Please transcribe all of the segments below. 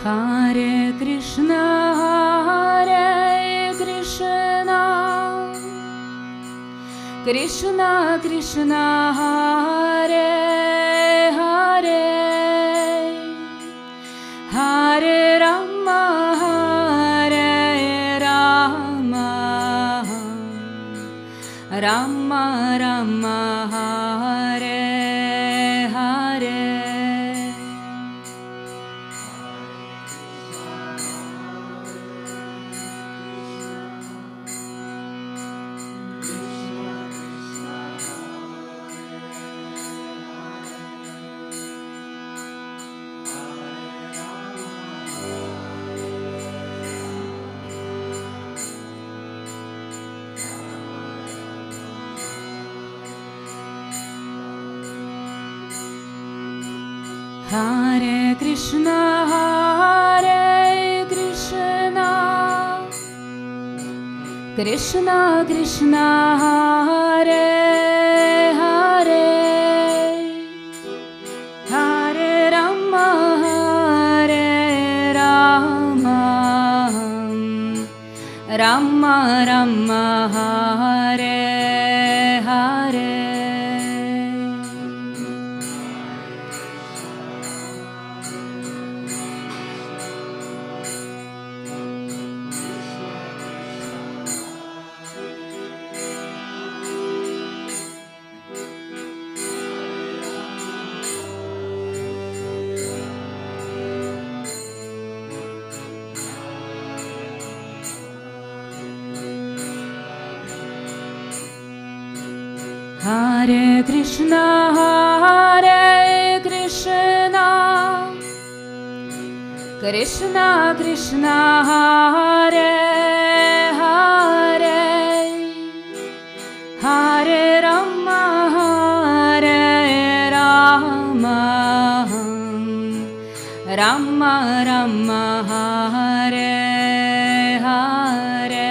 Hare Krišna, Krišna Krišna, Hare Hare, Hare Rama, Hare Rama, Rama Rama, Hare Hare. Hare Krišna, Krišna Krišna, Hare Hare, Hare Rama, Hare Rama, Rama Rama, Hare Hare. Hare Krišna, Krišna Krišna, Hare Hare, Hare Rama, Hare Rama, Rama Rama, Hare Hare.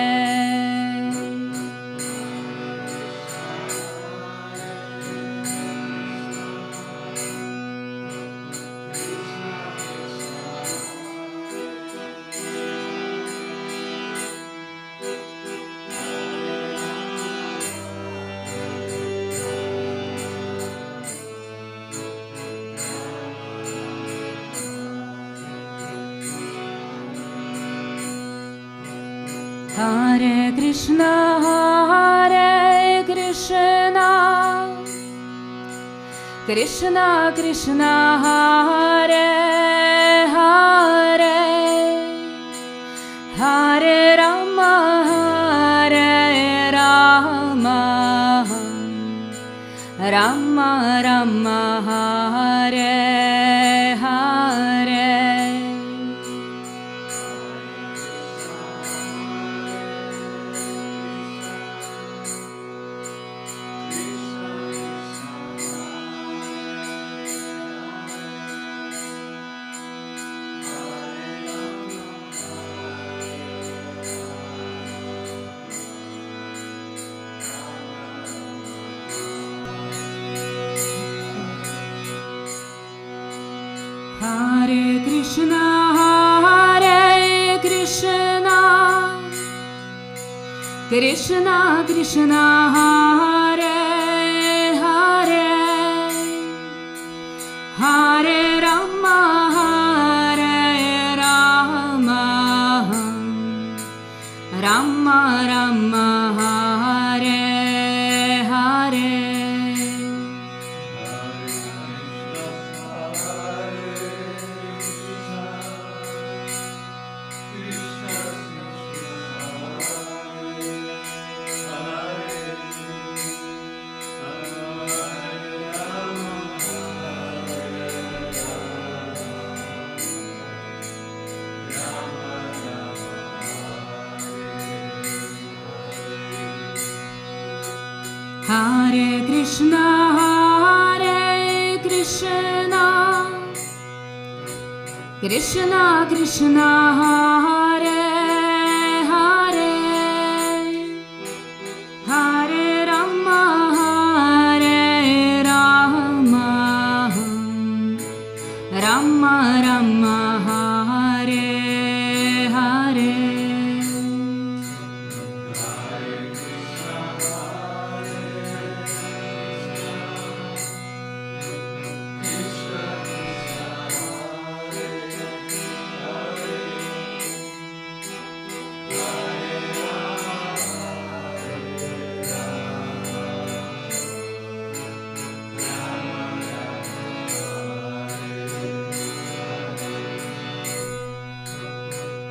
Hare Krišna, Krišna Krišna, Hare Hare, Hare Rama, Hare Rama, Rama Rama, Hare Hare. Hare Krišna, Krišna Krišna, Hare Hare, Hare Rama, Hare Rama, Rama Rama, Hare Hare. Hare Krišna, Krišna Krišna, Hare Hare, Hare Rama, Hare Rama, Rama Rama, Hare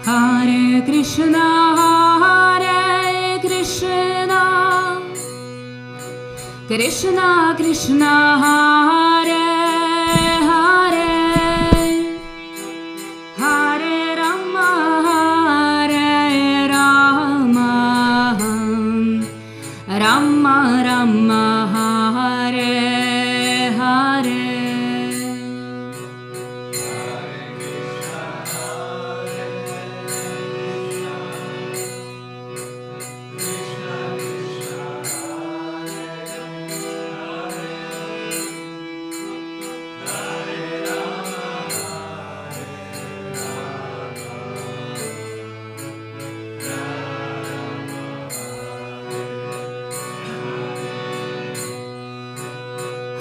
Hare Krishna, Hare Krishna, Krishna Krishna, Hare Hare, Hare Rama, Hare Rama, Rama Rama, Hare Hare.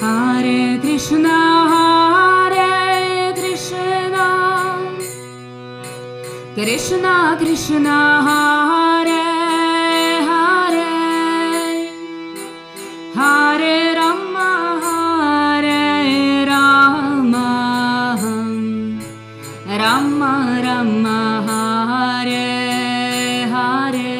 Hare Krishna, Hare Krishna, Krishna Krishna, Hare Hare, Hare Rama, Hare Rama, Rama Rama, Hare Hare.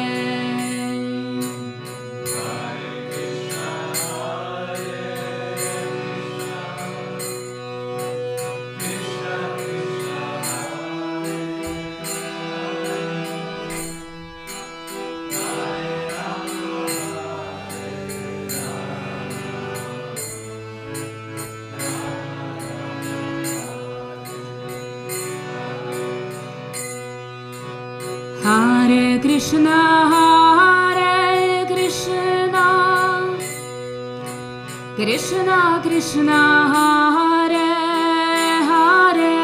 Hare Krishna, Hare Krishna, Krishna Krishna, Hare Hare,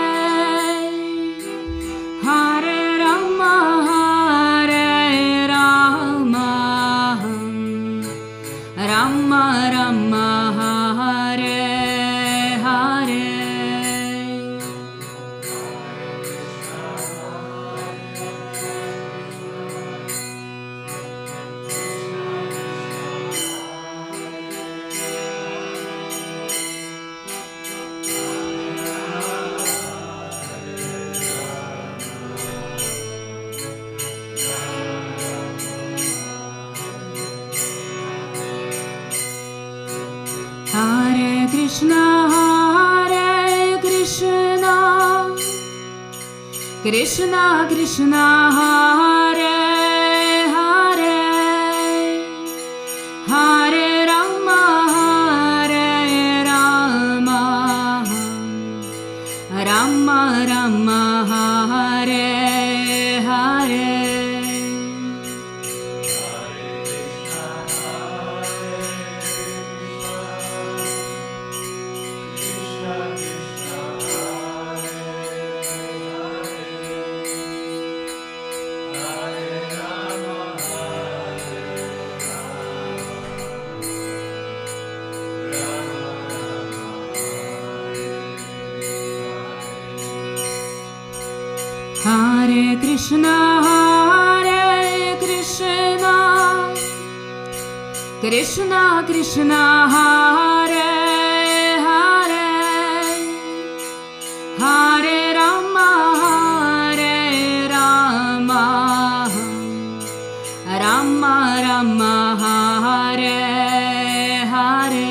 Hare Rama, Hare Rama, Rama Rama, Hare Hare. Hare Krishna, Hare Krishna, Krishna Krishna, Hare Hare, Hare Rama, Hare Rama, Rama Rama, Hare Hare. Hare Krishna, Hare Krishna, Krishna Krishna, Hare Hare, Hare Rama, Hare Rama, Rama Rama, Hare Hare.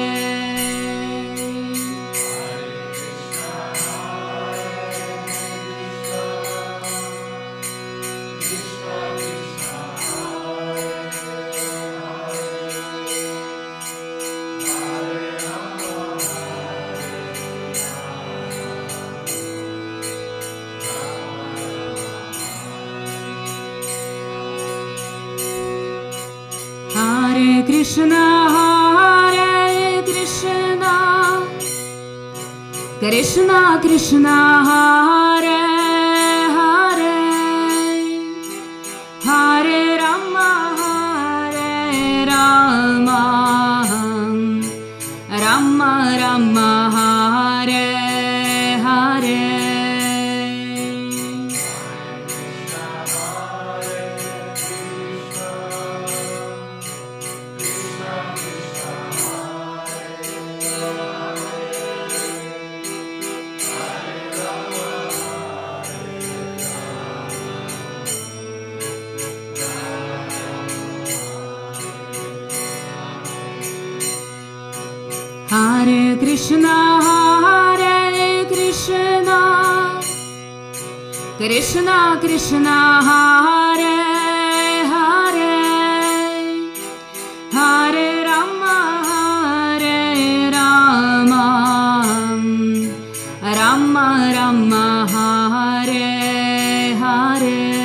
Hare Krishna, Hare Krishna, Krishna Krishna, Hare Hare, Hare Rama, Hare Rama, Rama Rama, Hare Hare. Krishna Hare Krishna Krishna Krishna Hare Hare Hare Rama Hare Rama Rama Rama Hare Hare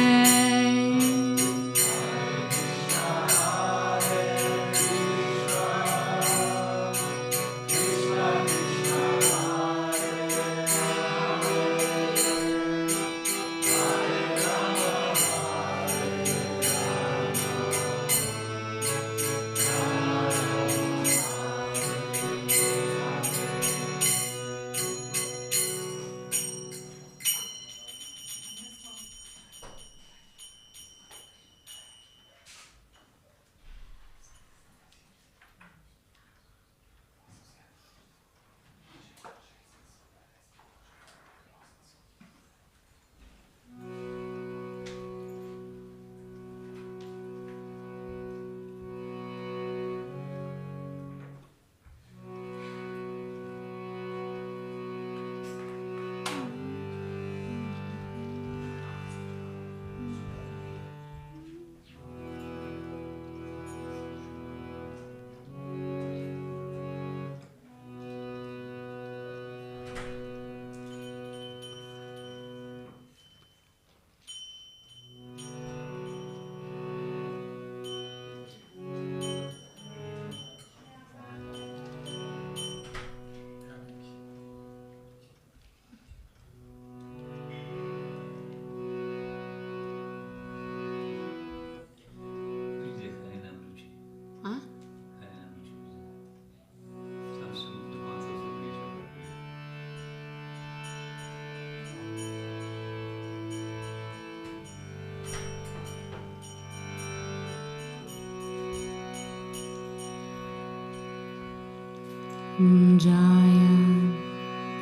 Jaya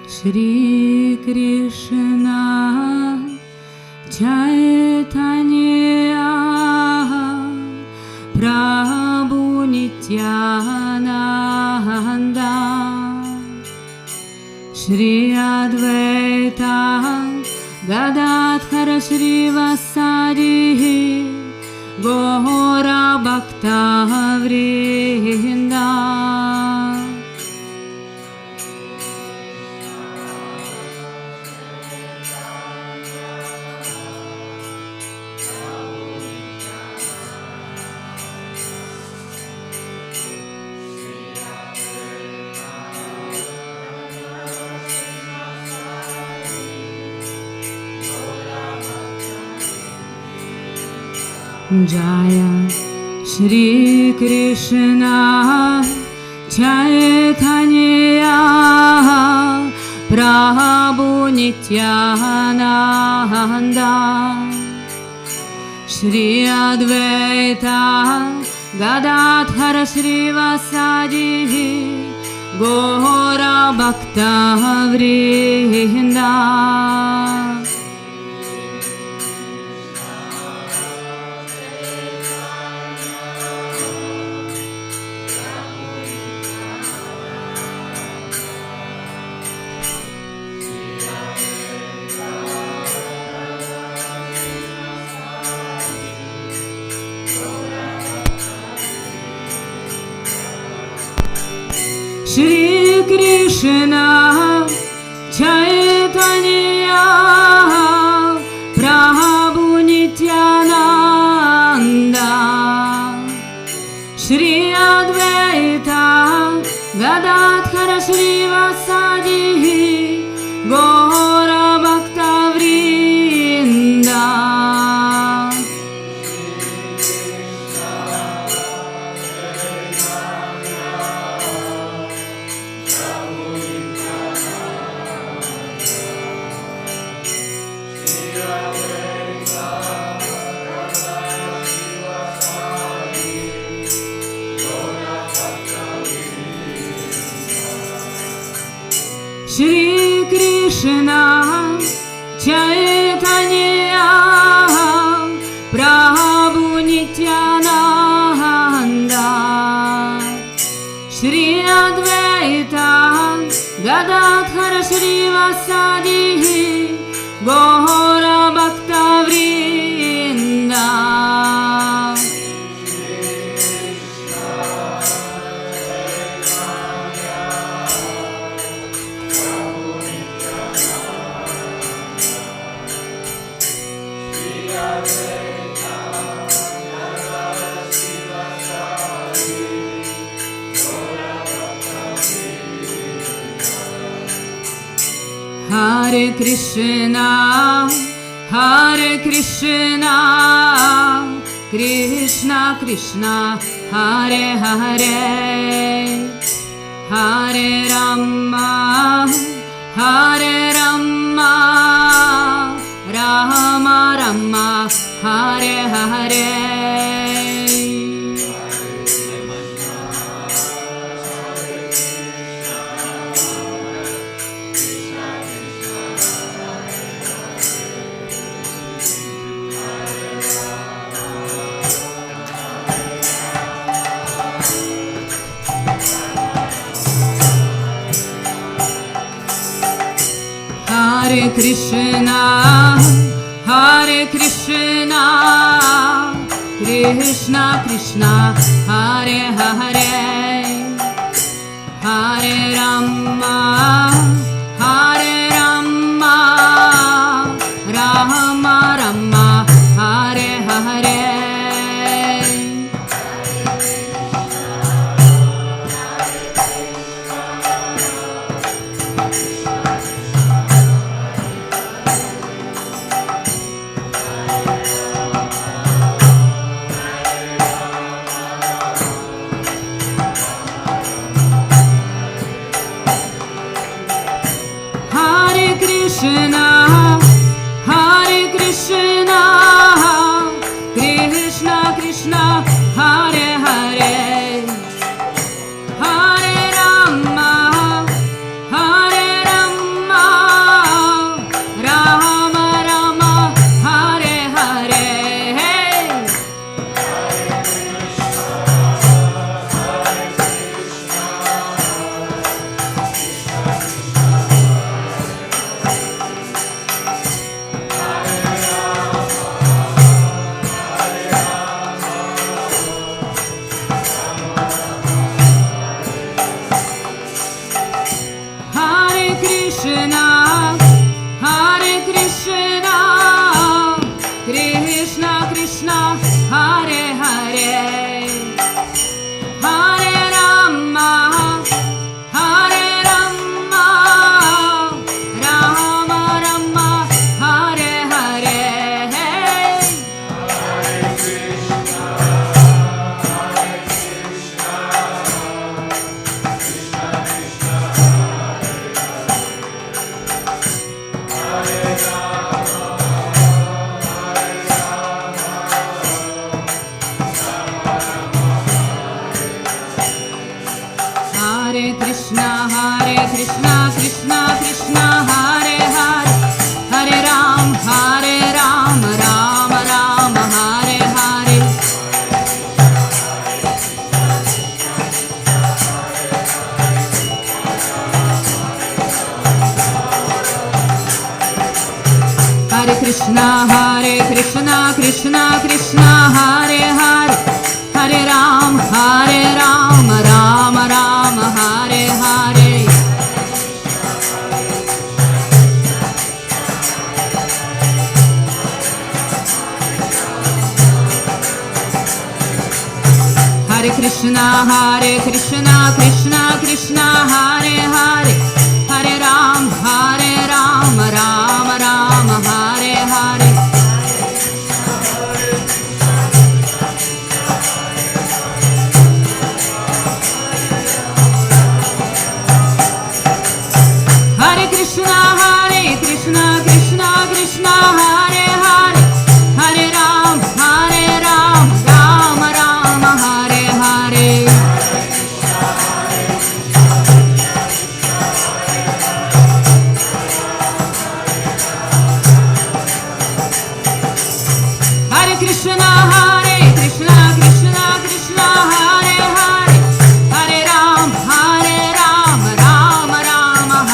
Shri Krishna Chaitanya Prabhu Nityananda Shri Advaita Gadadhara Shrivasadi Gora Bhakta Vrinda Jaya Shri Krishna Chaitanya Prabhu Nityananda Shri Advaita Gadadhara Shrivasadi Gora Bhakta Vrinda Shri Krishna Chaitanya Prabhu Nityananda Shri Advaita Gadadhara Shrivasadi Gora Bhakta Vrinda Shri Krishna Chaitanya Prabhu Nityananda Shri Advaita Gadadhara Shrivasadihi Gora Bhakta Vrinda. Hare Krishna, Hare Krishna, Krishna Krishna, Hare Hare, Hare Rama, Hare Rama, Rama Rama, Hare Hare. Hare Krishna, Hare Krishna, Krishna Krishna, Hare Hare, Hare Rama, Hare Rama, Rama Rama, Hare Hare. Krishna, Hare Krishna, Krishna Krishna, Hare Hare, Hare Rama, Hare Rama, Rama Rama, Hare Hare. Krishna, Hare Krishna, Krishna Krishna, Hare Hare, Hare Rama, Hare Rama, Rama Rama, Hare Hare. Hare Krishna, Hare Krishna, Krishna Krishna, Hare Hare, Hare Ram, Ram Ram, Hare Hare. Hare Krishna, Krishna Krishna, Hare Hare, Hare Ram, Ram Ram, Hare Hare. Hare Krishna, Krishna Krishna, Hare Hare, Hare Ram, Ram Ram, Hare Hare. Hare Krishna, Krishna Krishna, Hare Hare, Hare Ram, Ram Ram, Hare Hare. Hare Krishna, Krishna Krishna, Hare Hare, Hare Ram, Ram Ram, Hare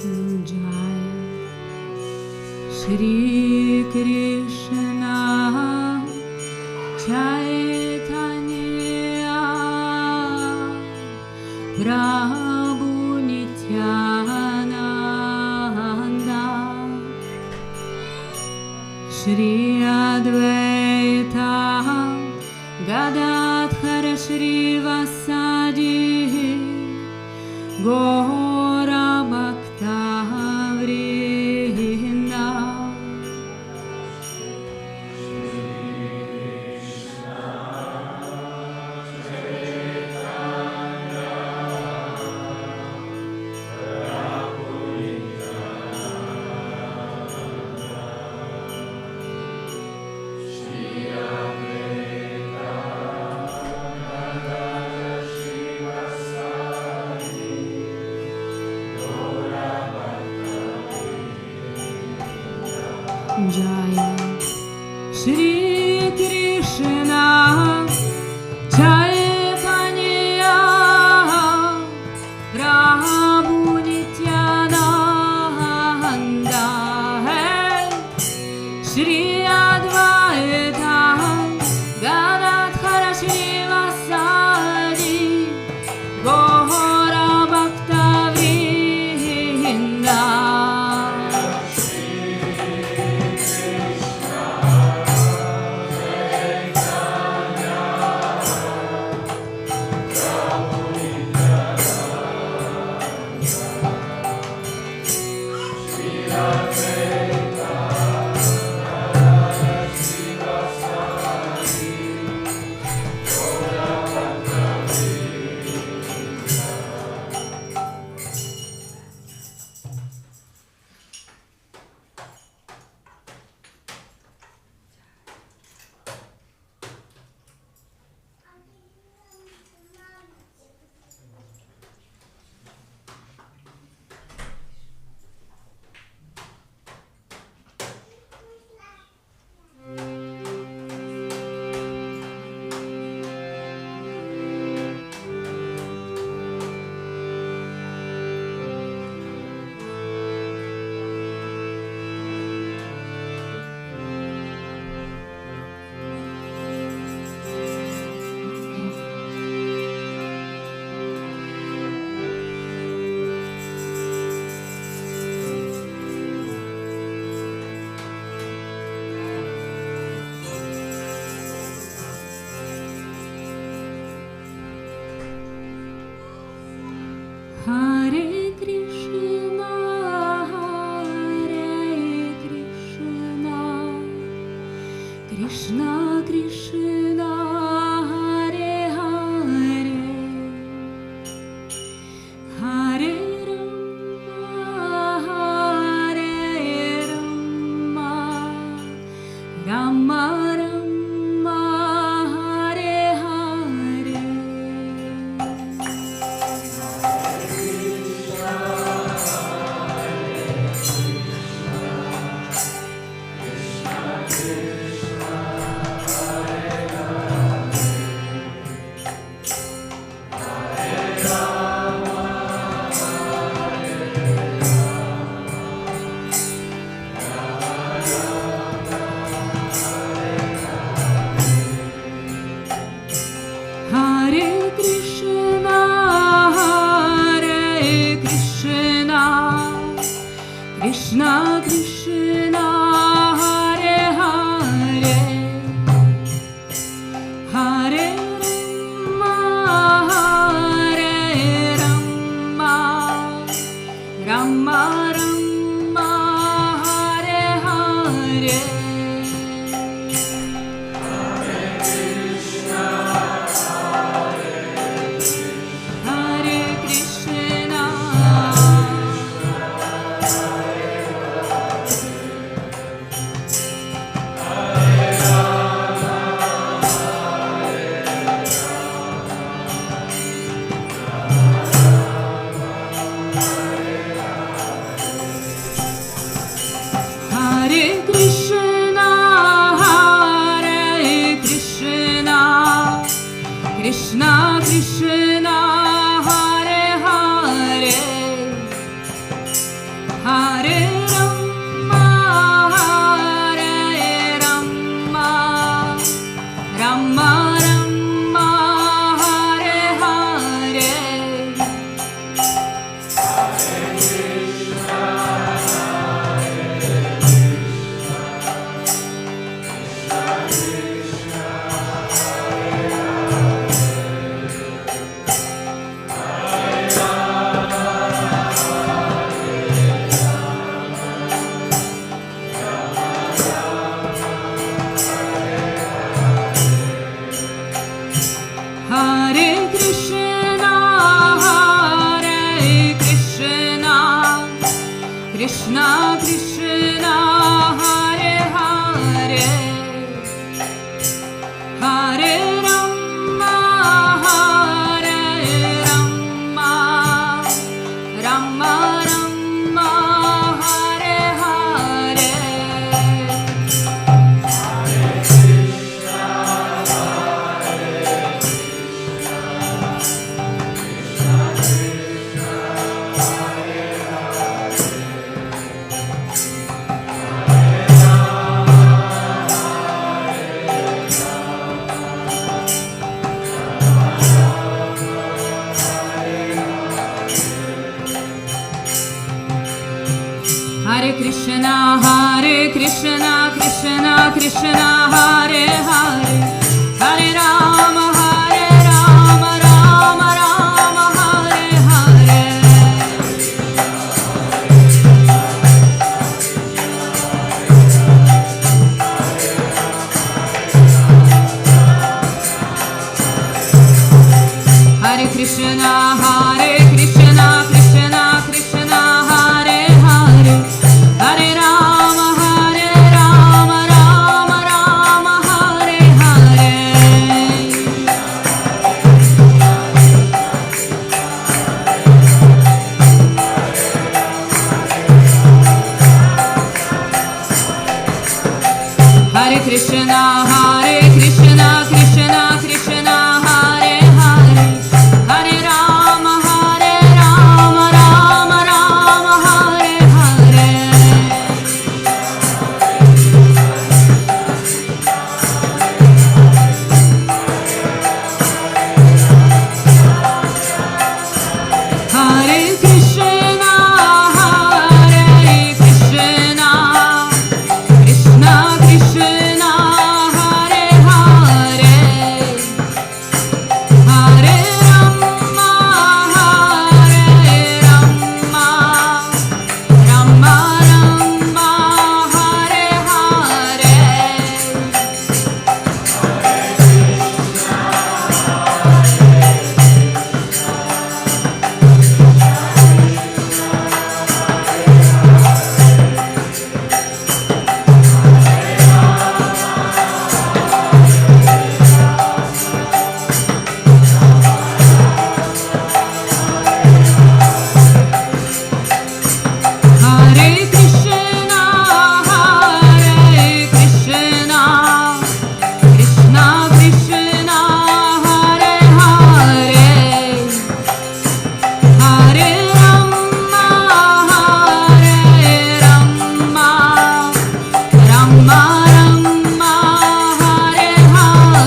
Jai Shri Krishna Chaitanya Prabhu Nityananda Shri Advaita Gadadhara Shrivasadi Gora Bhakta Vrinda Jaya Shri Krishna Chaitanya Prabhu Nityananda Shri Advaita Gadadhara Shrivasadi Gora Bhakta Vrinda Hare Krishna, Krishna Krishna, Hare Hare, Hare Rama, Rama Rama, Hare Hare. Hare Krishna, Krishna Krishna, Hare Hare, Hare Rama, Rama Rama, Hare Hare. Hare Krishna, Hare Rama, Hare Rama, Rama Rama, Hare Hare. Hare Krishna, Hare Krishna, Krishna Krishna, Hare Hare, Hare Rama, Hare Rama, Rama Rama, Hare Hare. Hare Krishna, Krishna Krishna, Hare Hare, Hare Rama, Rama Rama, Hare Hare. Hare Krishna, Krishna Krishna, Hare Hare, Hare Rama, Rama Rama, Hare Hare. Hare Krishna, Krishna Krishna, Hare Hare, Hare Rama, Rama Rama, Hare Hare. Hare Krishna, Krishna Krishna, Hare Hare, Hare Rama, Rama Rama, Hare Hare. Hare Krishna, Krishna Krishna, Hare Hare, Hare Rama, Rama Rama, Hare Hare.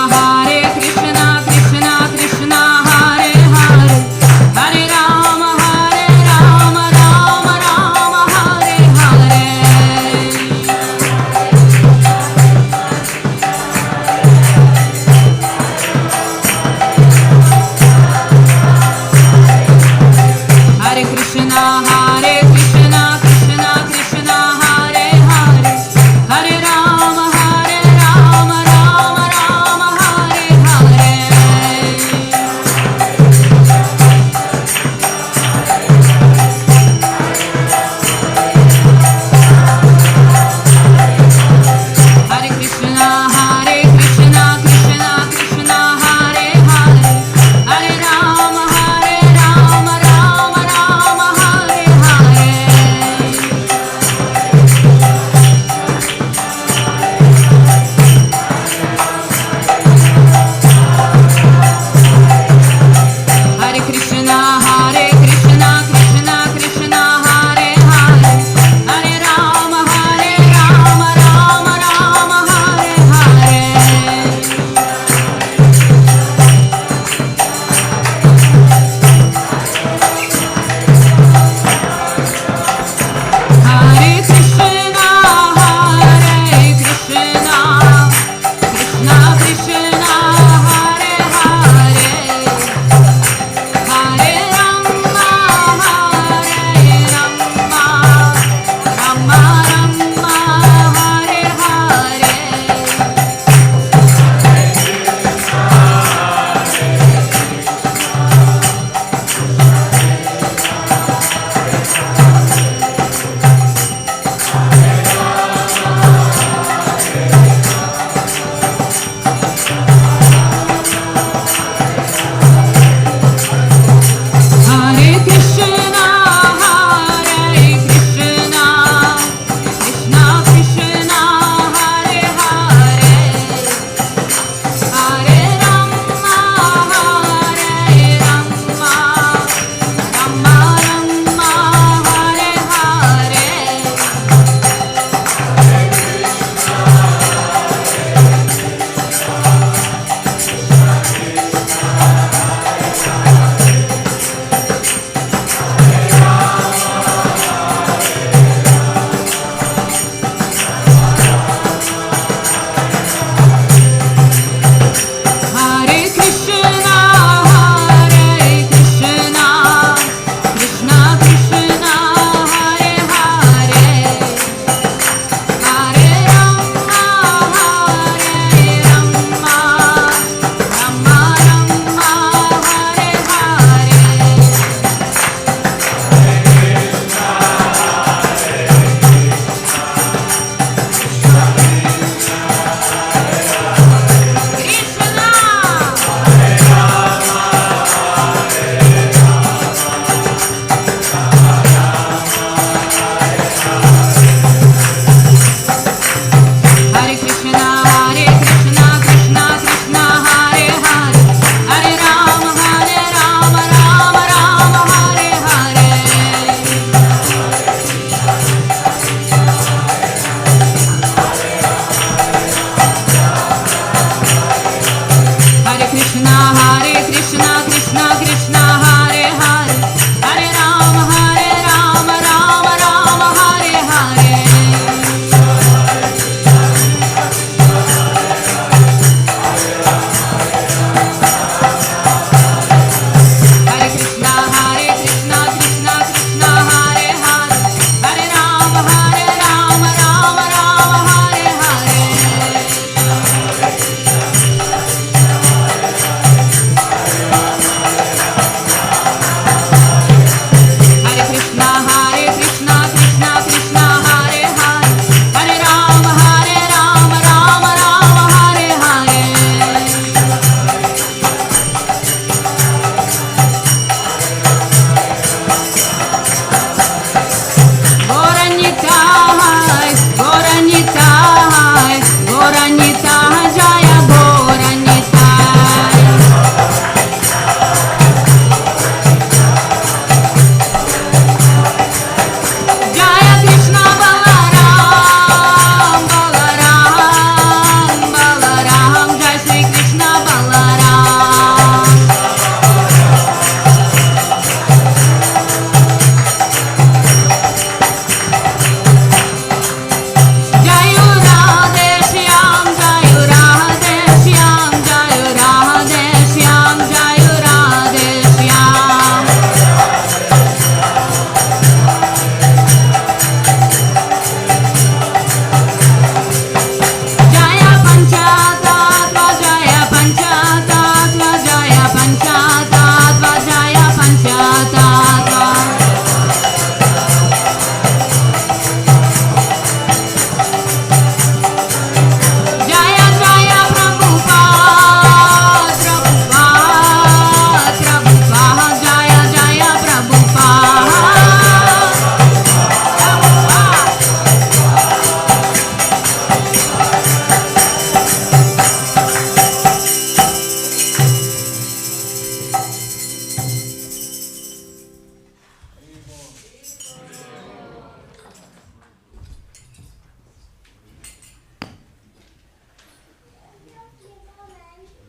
Hare Krishna, Krishna Krishna, Hare Hare, Hare Rama, Rama Rama, Hare Hare. Hare Krishna, Krishna Krishna, Hare Hare, Hare Rama, Rama Rama, Hare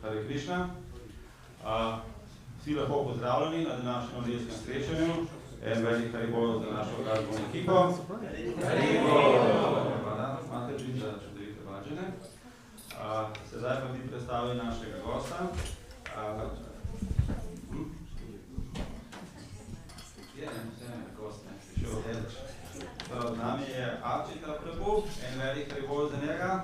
Hare Krišna. Vsi lepo pozdravljeni na današnjem nedeljskem srečanju. En velik haribol za našo glasbeno ekipo. Imate čim za čudovite vađene. Sedaj pa ti predstavljam našega gosta. Z nami je Arcita, Arcita prabhu, en velik haribol za njega.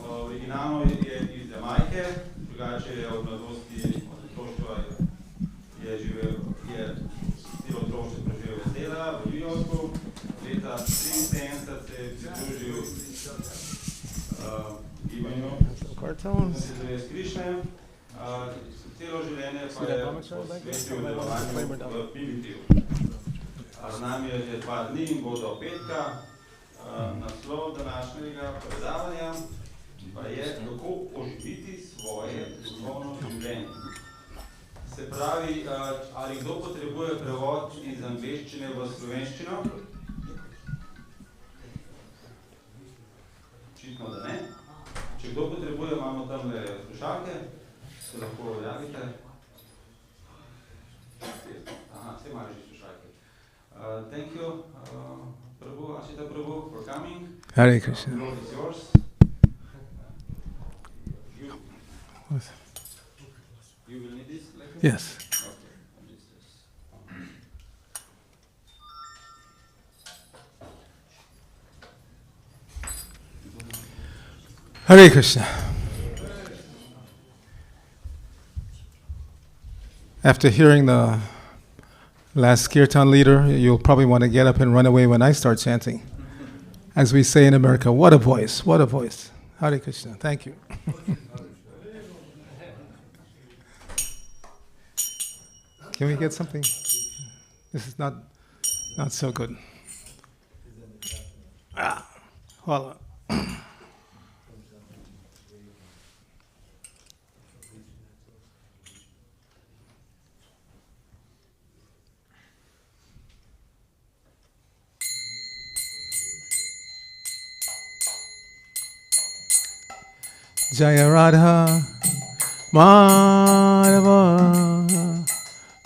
Originalno je iz Jamajke, drugače je od mladosti, od otroštva je živel, je celo otroštvo preživel vesela v New Yorku. Leta 1973 se je pridružil gibanju Hare Krišne. Celo življenje pa je posvetil delovanju v primitivu. Z nami je že 2 dni in bo do petka. Naslov današnjega predavanja pa je kako oživiti svoje duhovno življenje. Se pravi, ali kdo potrebuje prevod iz angleščine v slovenščino? Očitno, da ne. Če kdo potrebuje, imamo tamle slušalke, se lahko javite. Aha, vse imajo že slušalke. Thank you, Prabhu, Arcita Prabhu, for coming. Hare Krišna. The road is yours. You will need this later? Yes. Hare Krishna. After hearing the last kirtan leader, you'll probably want to get up and run away when I start chanting. As we say in America, what a voice, what a voice. Hare Krishna, thank you. Can we get something? This is not so good. Hold on. Jaya Radha Madhava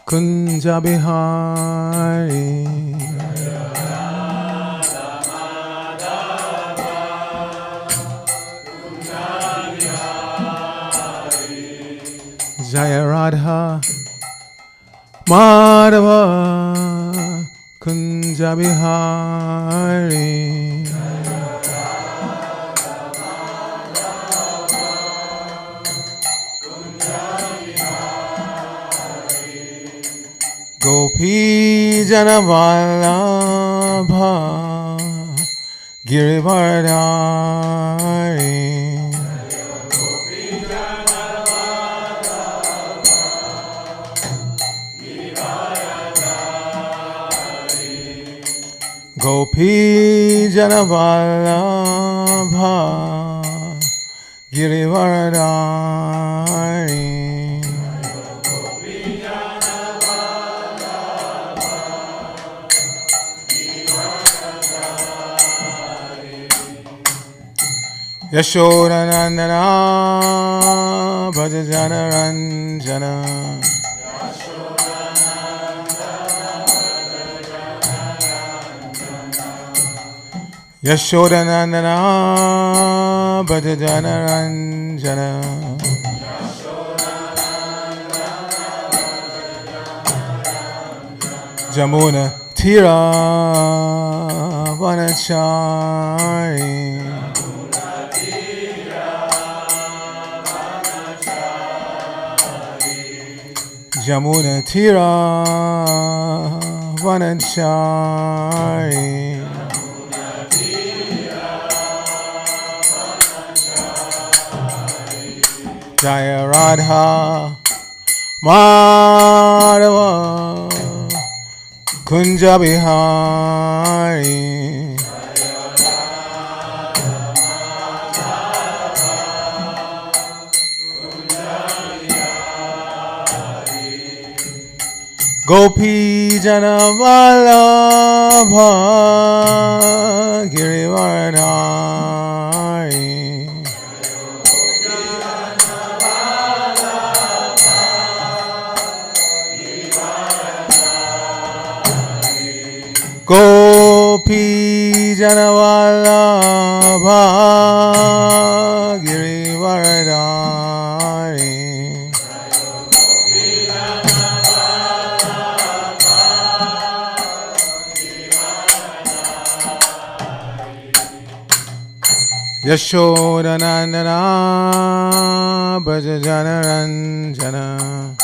Kunja Bihari Jaya Radha Madhava Kunja Bihari Gopi Janavallabha Girivardhari Gopi Janavallabha Girivardhari Yashodanandana Bhajajana Ranjana Yashodanandana Bhajajana Ranjana Jamuna Tira Vanachari Jamuna Tira Vanachari Jaya Radha Madhava Kunja Bihari Gopi Janavallabha Girivardhari Gopi Janavallabha Girivardhari Yashodanandana Brajajana Ranjana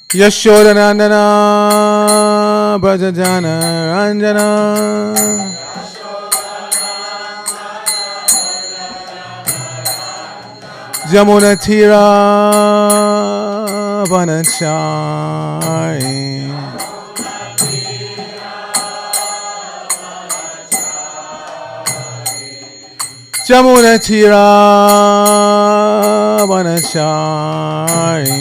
Yashodanandana Brajajana Ranjana Jamuna Tira Vanachari Jamuna Tira Vanachari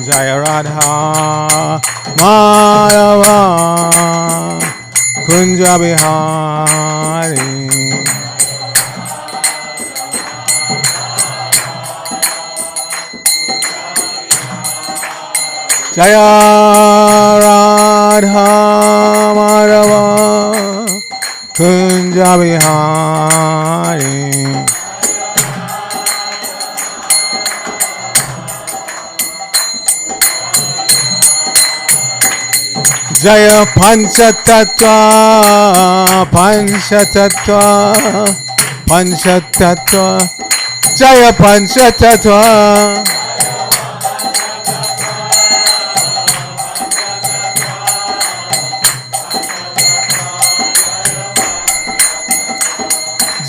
Jaya Radha Madhava Kunja Bihari Jaya Radha Madhava Kunja Bihari Jaya Panchatattva Panchatattva Panchatattva Jaya Panchatattva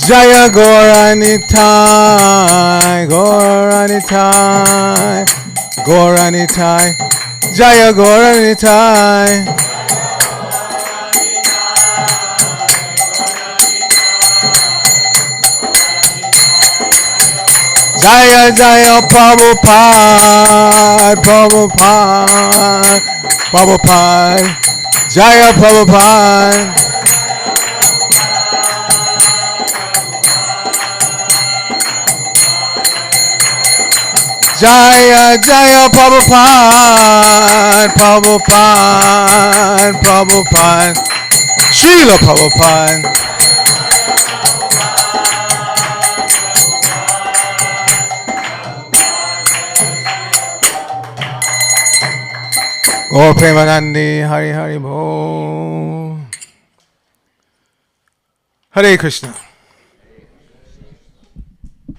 Jaya Gauranitai Gauranitai Gauranitai Jaya Gauranitai Jaya Jaya Prabhupada Prabhupada Prabhupada Jaya Prabhupada Jaya Jaya Prabhupada Prabhupada Prabhupada Srila Prabhupada Gaur Premanandi Hari Hari Bo Hare Krishna.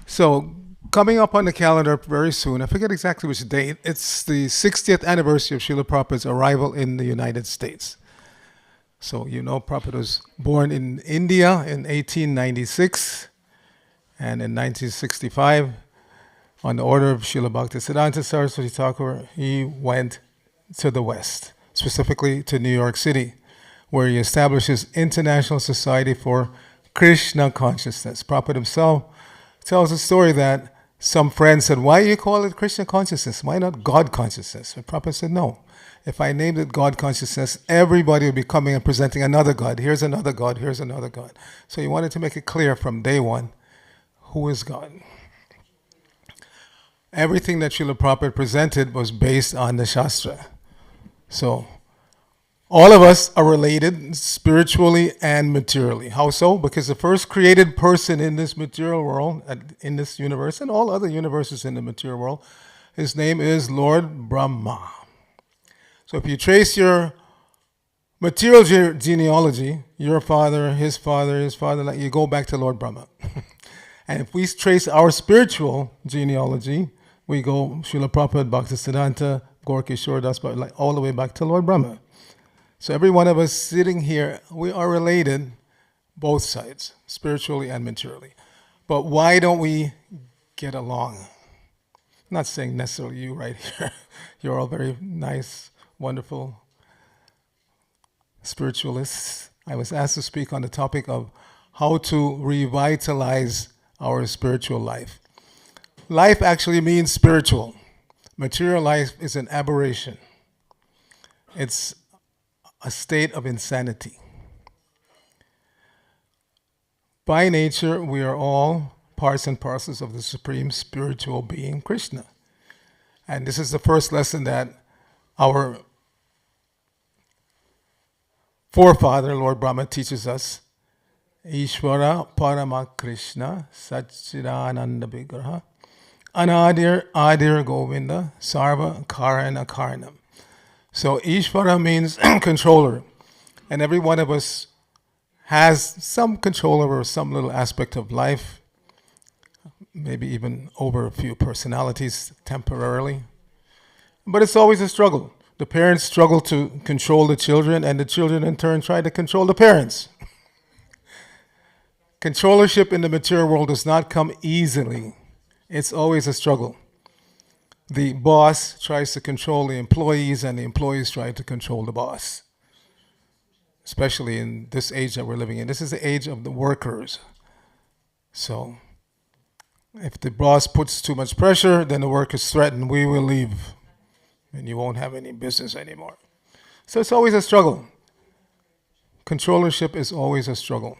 So coming up on the calendar very soon, I forget exactly which date, it's the 60th anniversary of Srila Prabhupada's arrival in the United States. So you know Prabhupada was born in India in 1896, and in 1965, on the order of Srila Bhaktisiddhanta Saraswati Thakur, he went to the West, specifically to New York City, where he established his International Society for Krishna Consciousness. Prabhupada himself tells a story that some friends said, why do you call it Krishna consciousness? Why not God consciousness? But Prabhupada said, no. If I named it God consciousness, everybody would be coming and presenting another God. Here's another God, here's another God. So he wanted to make it clear from day one, who is God? Everything that Srila Prabhupada presented was based on the Shastra. So all of us are related spiritually and materially. How so? Because the first created person in this material world, in this universe, and all other universes in the material world, his name is Lord Brahma. So if you trace your material genealogy, your father, his father, like you go back to Lord Brahma. And if we trace our spiritual genealogy, we go Srila Prabhupada, Bhaktisiddhanta, Gaur Kishore Das, like all the way back to Lord Brahma. So every one of us sitting here, we are related, both sides, spiritually and materially. But why don't we get along? I'm not saying necessarily you right here. You're all very nice, wonderful spiritualists. I was asked to speak on the topic of how to revitalize our spiritual life. Life actually means spiritual. Material life is an aberration. It's a state of insanity. By nature, we are all parts and parcels of the supreme spiritual being, Krishna. And this is the first lesson that our forefather, Lord Brahma, teaches us. Ishvara Parama Krishna Satchidananda Vigraha Anadir Adir Govinda Sarva Karana Karanam. So Ishvara means controller. And every one of us has some control over some little aspect of life, maybe even over a few personalities temporarily. But it's always a struggle. The parents struggle to control the children, and the children in turn try to control the parents. Controllership in the material world does not come easily. It's always a struggle. The boss tries to control the employees, and the employees try to control the boss. Especially in this age that we're living in. This is the age of the workers. So, if the boss puts too much pressure, then the workers threaten, we will leave, and you won't have any business anymore. So it's always a struggle. Controllership is always a struggle.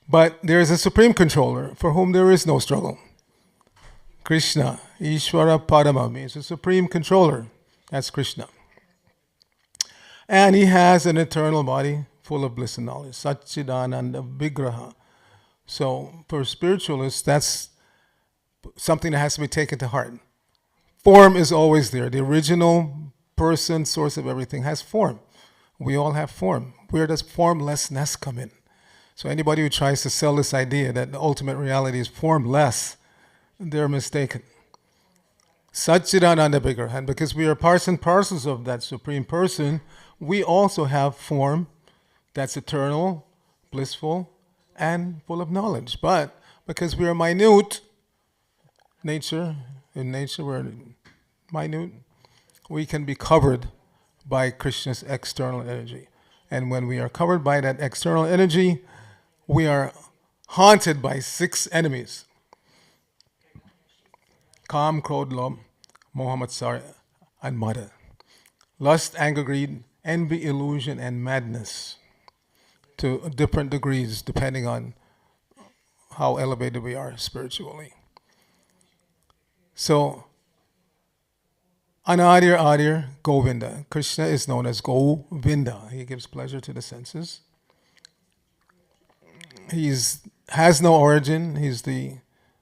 But there is a supreme controller for whom there is no struggle. Krishna, Ishvara Padama means a supreme controller. That's Krishna. And he has an eternal body full of bliss and knowledge. Satchidananda Vigraha. So for spiritualists, that's something that has to be taken to heart. Form is always there. The original person, source of everything, has form. We all have form. Where does formlessness come in? So anybody who tries to sell this idea that the ultimate reality is formless, they're mistaken. Satchidananda Vigraha. And because we are parts and parcels of that supreme person, we also have form that's eternal, blissful, and full of knowledge. But because we are minute, in nature we're minute, we can be covered by Krishna's external energy. And when we are covered by that external energy, we are haunted by 6 enemies. Kam, Krodh, Lobh, Moha, Matsar, and Mada. Lust, anger, greed, envy, illusion, and madness, to different degrees depending on how elevated we are spiritually. So, Anadir Adir Govinda. Krishna is known as Govinda. He gives pleasure to the senses. He has no origin. He's the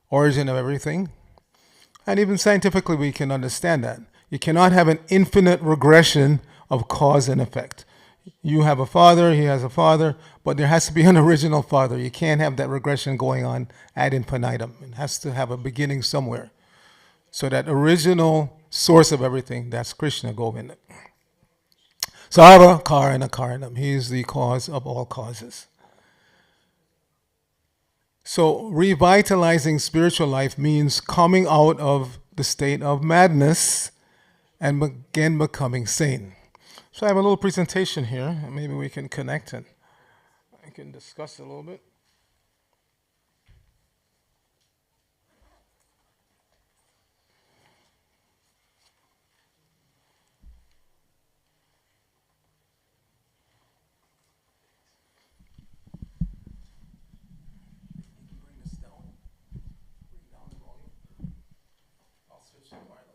origin of everything. And even scientifically we can understand that. You cannot have an infinite regression of cause and effect. You have a father, he has a father, but there has to be an original father. You can't have that regression going on ad infinitum. It has to have a beginning somewhere. So that original source of everything, that's Krishna, Govinda. Sarva Karana Karanam. He is the cause of all causes. So revitalizing spiritual life means coming out of the state of madness and again becoming sane. So I have a little presentation here, and maybe we can connect and I can discuss it a little bit. Bring this down. Bring down the volume. I'll switch to wireless.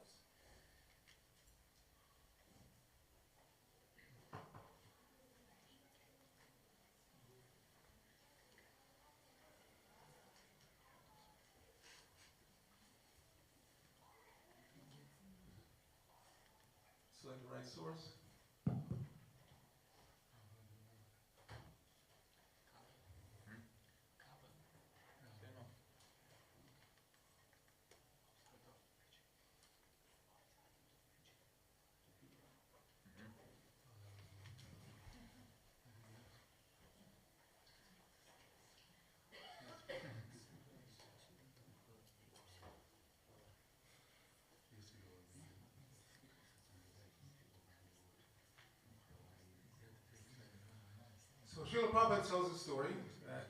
Select the right source. So Srila Prabhupada tells a story that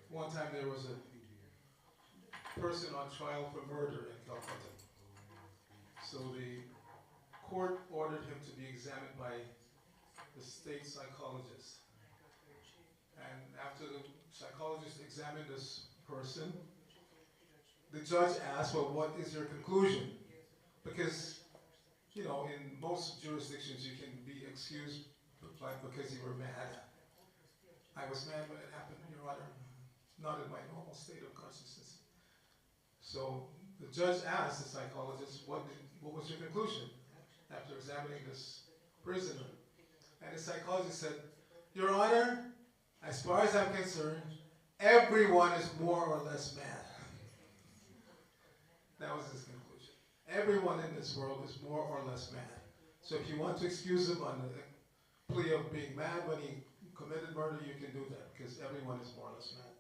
one time there was a person on trial for murder in Calcutta. So the court ordered him to be examined by the state psychologist. And after the psychologist examined this person, the judge asked, well, what is your conclusion? Because, in most jurisdictions you can be excused because you were mad. I was mad when it happened, Your Honor, not in my normal state of consciousness. So the judge asked the psychologist, what was your conclusion after examining this prisoner? And the psychologist said, Your Honor, as far as I'm concerned, everyone is more or less mad. That was his conclusion. Everyone in this world is more or less mad. So if you want to excuse him on the plea of being mad when he committed murder, you can do that, because everyone is more or less mad.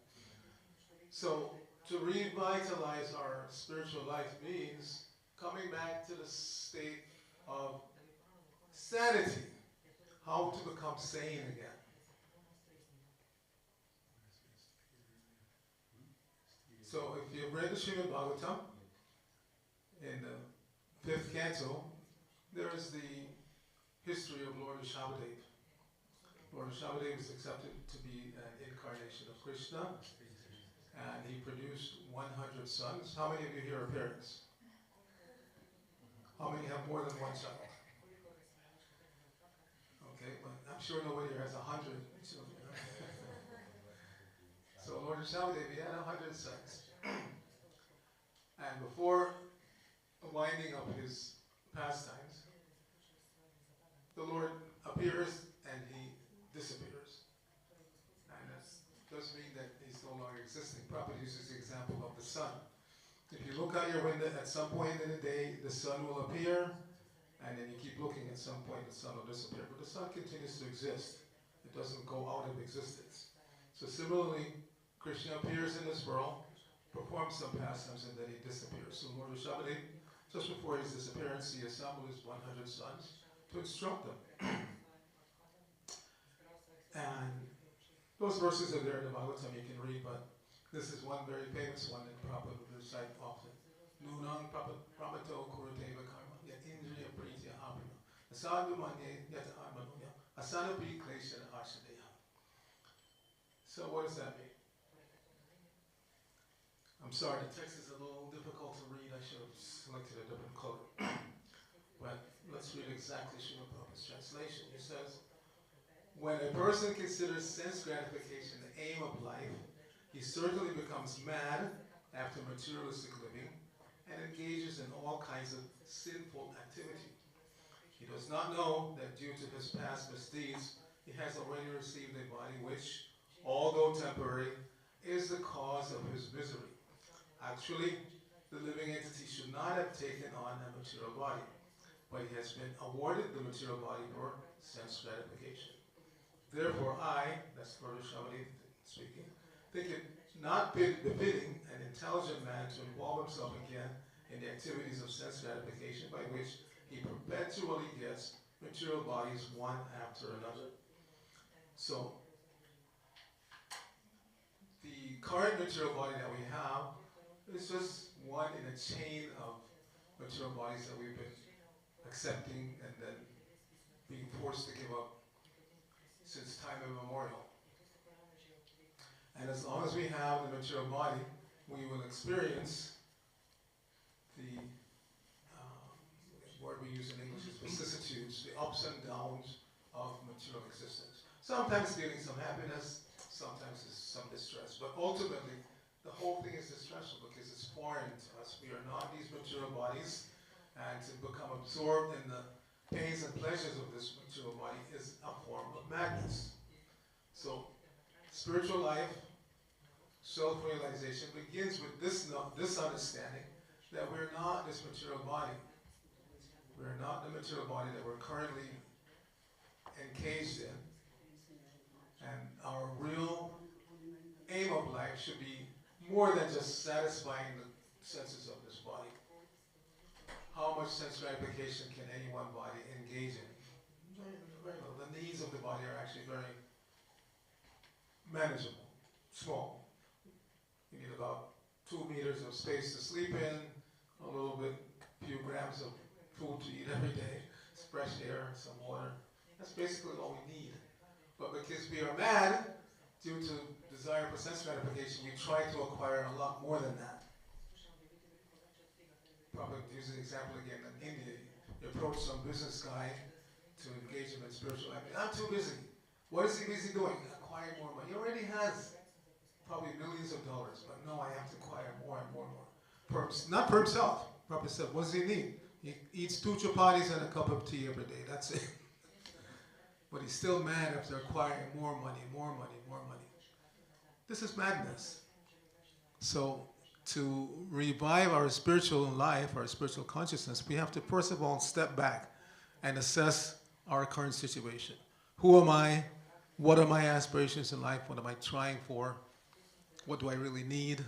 So to revitalize our spiritual life means coming back to the state of sanity, how to become sane again. So if you've read the Srimad Bhagavatam, in the 5th canto, there is the history of Lord Rishabhadev. Lord Rishabhadev is accepted to be an incarnation of Krishna, and he produced 100 sons. How many of you here are parents? How many have more than one child? Okay, but I'm sure nobody here has 100 children. So Lord Rishabhadev, he had 100 sons. And before winding up his pastimes, the Lord appears and he disappears. And that does mean that he's no longer existing. Prabhupada uses the example of the sun. If you look out your window, at some point in the day, the sun will appear, and then you keep looking, at some point the sun will disappear. But the sun continues to exist. It doesn't go out of existence. So similarly, Krishna appears in this world, performs some pastimes, and then he disappears. So Lord Rishabhadev, just before his disappearance, he assembled his 100 sons to instruct them. And those verses are there in the Bhagavatam, you can read, but this is one very famous one that Prabhupada would recite often. Nunang pramato kuruteva karma, yat indriya pritya apana, asadu manye yat armanuya, asanapi kleshana ashadeha. So what does that mean? I'm sorry, the text is a little difficult to read. I should have selected a different color. But let's read exactly Srila Prabhupada's translation. It says, when a person considers sense gratification the aim of life, he certainly becomes mad after materialistic living and engages in all kinds of sinful activity. He does not know that due to his past misdeeds, he has already received a body which, although temporary, is the cause of his misery. Actually, the living entity should not have taken on a material body, but he has been awarded the material body for sense gratification. Therefore I, that's Lord Rishabhadev speaking, think it not befitting an intelligent man to involve himself again in the activities of sense gratification by which he perpetually gets material bodies one after another. So, the current material body that we have is just one in a chain of material bodies that we've been accepting and then being forced to give up since time immemorial. And as long as we have the material body, we will experience the word we use in English is vicissitudes, the ups and downs of material existence. Sometimes feeling some happiness, sometimes some distress, but ultimately the whole thing is distressful because it's foreign to us. We are not these material bodies, and to become absorbed in the pains and pleasures of this material body is a form of madness. So spiritual life, self-realization begins with this understanding that we're not this material body. We're not the material body that we're currently encaged in. And our real aim of life should be more than just satisfying the senses of this body. How much sense gratification can any one body engage in? Very little. The needs of the body are actually very manageable, small. You need about 2 meters of space to sleep in, a little bit, few grams of food to eat every day, fresh air, some water. That's basically all we need. But because we are mad, due to desire for sense gratification, we try to acquire a lot more than that. Probably use an example again in India. You approach some business guy to engage him in spiritual life. I'm too busy. What is he busy doing? Acquiring more money. He already has probably millions of dollars, but no, I have to acquire more and more and more. not for himself. Prabhupada said, what does he need? He eats 2 chapatis and a cup of tea every day. That's it. But he's still mad after acquiring more money, more money, more money. This is madness. So to revive our spiritual life, our spiritual consciousness, we have to first of all step back and assess our current situation. Who am I? What are my aspirations in life? What am I trying for? What do I really need?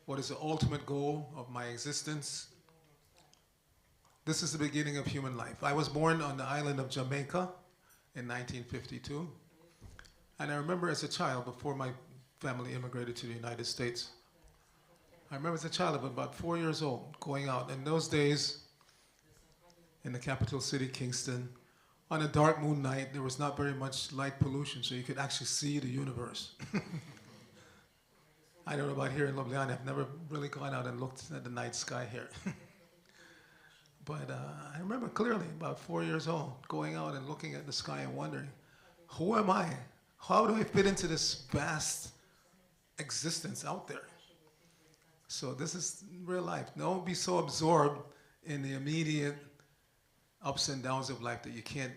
What is the ultimate goal of my existence? This is the beginning of human life. I was born on the island of Jamaica in 1952. And I remember as a child, before my family immigrated to the United States, I remember as a child of about 4 years old, going out. In those days, in the capital city, Kingston, on a dark moon night, there was not very much light pollution, so you could actually see the universe. I don't know about here in Ljubljana. I've never really gone out and looked at the night sky here. But I remember clearly, about 4 years old, going out and looking at the sky and wondering, who am I? How do I fit into this vast existence out there? So this is real life. Don't be so absorbed in the immediate ups and downs of life that you can't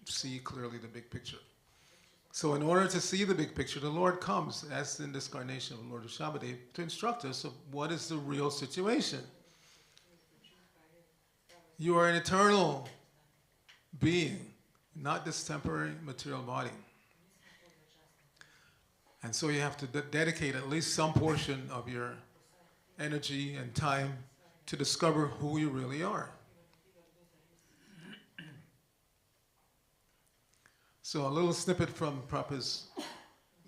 see clearly the big picture. So in order to see the big picture, the Lord comes, as in this incarnation of the Lord Shabbatai, to instruct us of what is the real situation. You are an eternal being, not this temporary material body. And so you have to dedicate at least some portion of your energy and time to discover who you really are. So a little snippet from Prabhupada's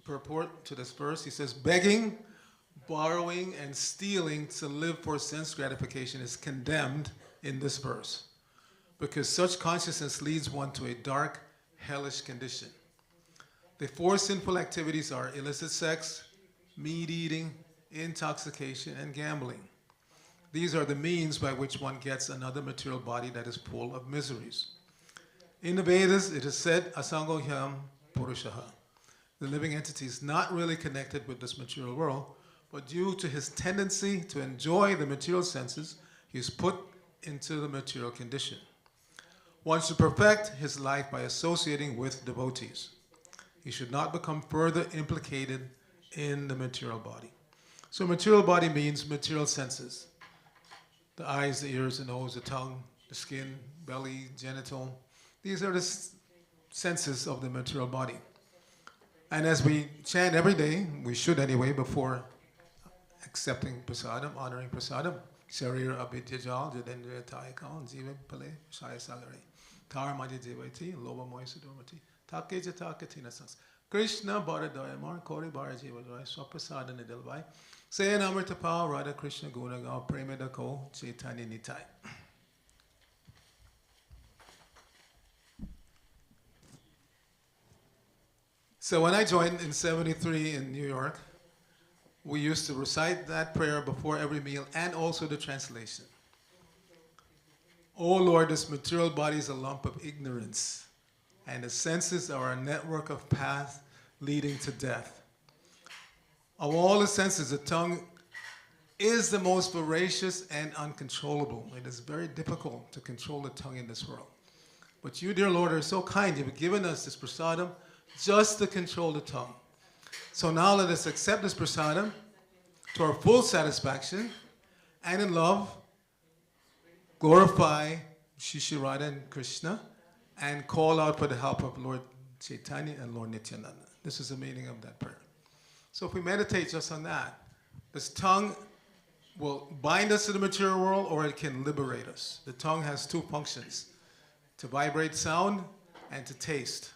purport to this verse. He says, begging, borrowing, and stealing to live for sense gratification is condemned in this verse, because such consciousness leads one to a dark, hellish condition. The 4 sinful activities are illicit sex, meat eating, intoxication, and gambling. These are the means by which one gets another material body that is full of miseries. In the Vedas, it is said, asangohyam purushaha. The living entity is not really connected with this material world, but due to his tendency to enjoy the material senses, he is put into the material condition. One should perfect his life by associating with devotees. He should not become further implicated in the material body. So material body means material senses. The eyes, the ears, the nose, the tongue, the skin, belly, genital. These are the senses of the material body. And as we chant every day, we should anyway, before accepting prasadam, honoring prasadam, Sharira abhidyajal, jadendriya taikal, jiva pale, shaya sagare, tar madhya jivati, loba moya sudurmati, take jata katina sans. Krishna Bharadayamar, Kori Bharajivadvai, Swaprasada Nidilvai, Sayan Amritapal, Radha Krishna Gunagal, Premedako, Chaitanya Nitai. So when I joined in '73 in New York, we used to recite that prayer before every meal and also the translation. Oh Lord, this material body is a lump of ignorance, and the senses are a network of paths leading to death. Of all the senses, the tongue is the most voracious and uncontrollable. It is very difficult to control the tongue in this world. But you, dear Lord, are so kind. You've given us this prasadam just to control the tongue. So now let us accept this prasadam to our full satisfaction, and in love, glorify Shri Radha and Krishna, and call out for the help of Lord Chaitanya and Lord Nityananda. This is the meaning of that prayer. So if we meditate just on that, this tongue will bind us to the material world, or it can liberate us. The tongue has 2 functions: to vibrate sound and to taste.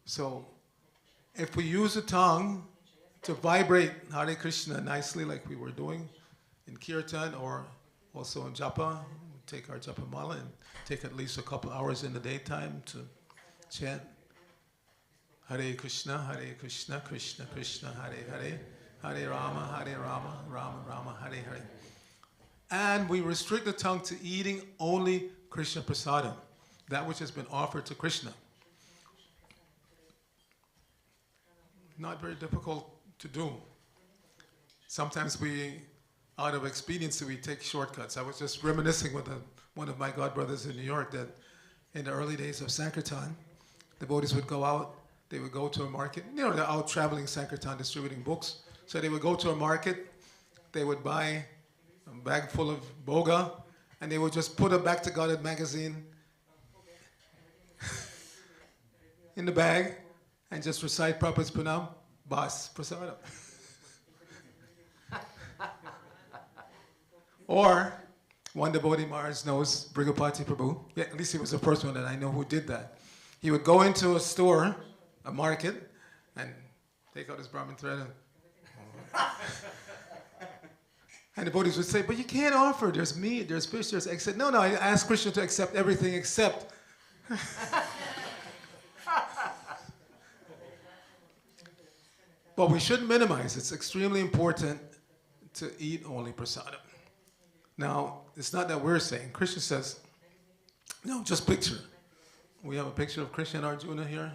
So if we use the tongue to vibrate Hare Krishna nicely, like we were doing in Kirtan or also in Japa, take our Japa Mala and take at least a couple hours in the daytime to chant Hare Krishna, Krishna Krishna, Hare Hare, Hare Rama, Rama Rama, Hare Hare. And we restrict the tongue to eating only Krishna prasadam, that which has been offered to Krishna. Not very difficult to do. Sometimes we out of expediency, we take shortcuts. I was just reminiscing with one of my godbrothers in New York that in the early days of Sankirtan, the devotees would go out, they would go to a market. You know, they're out traveling Sankirtan, distributing books. So they would go to a market, they would buy a bag full of boga, and they would just put a Back to Godhead magazine in the bag and just recite Prabhupada's pranam, bas, prasadam. Or, one devotee Maharaj knows, Brigapati Prabhu, yeah, at least he was the first one that I know who did that. He would go into a store, a market, and take out his Brahmin thread and the devotees would say, but you can't offer, there's meat, there's fish, there's eggs. I said, no, I asked Krishna to accept everything except. But we shouldn't minimize. It's extremely important to eat only prasadam. Now, it's not that we're saying. Krishna says, no, just picture. We have a picture of Krishna and Arjuna here.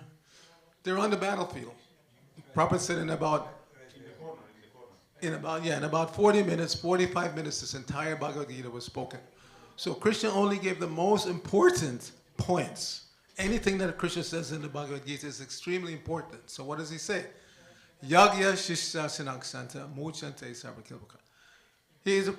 They're on the battlefield. Prabhupada said in about 40 minutes, 45 minutes, this entire Bhagavad Gita was spoken. So Krishna only gave the most important points. Anything that Krishna says in the Bhagavad Gita is extremely important. So what does he say? Yagya Shishya Sinaksanta Muchante Sarvakilpaka. He is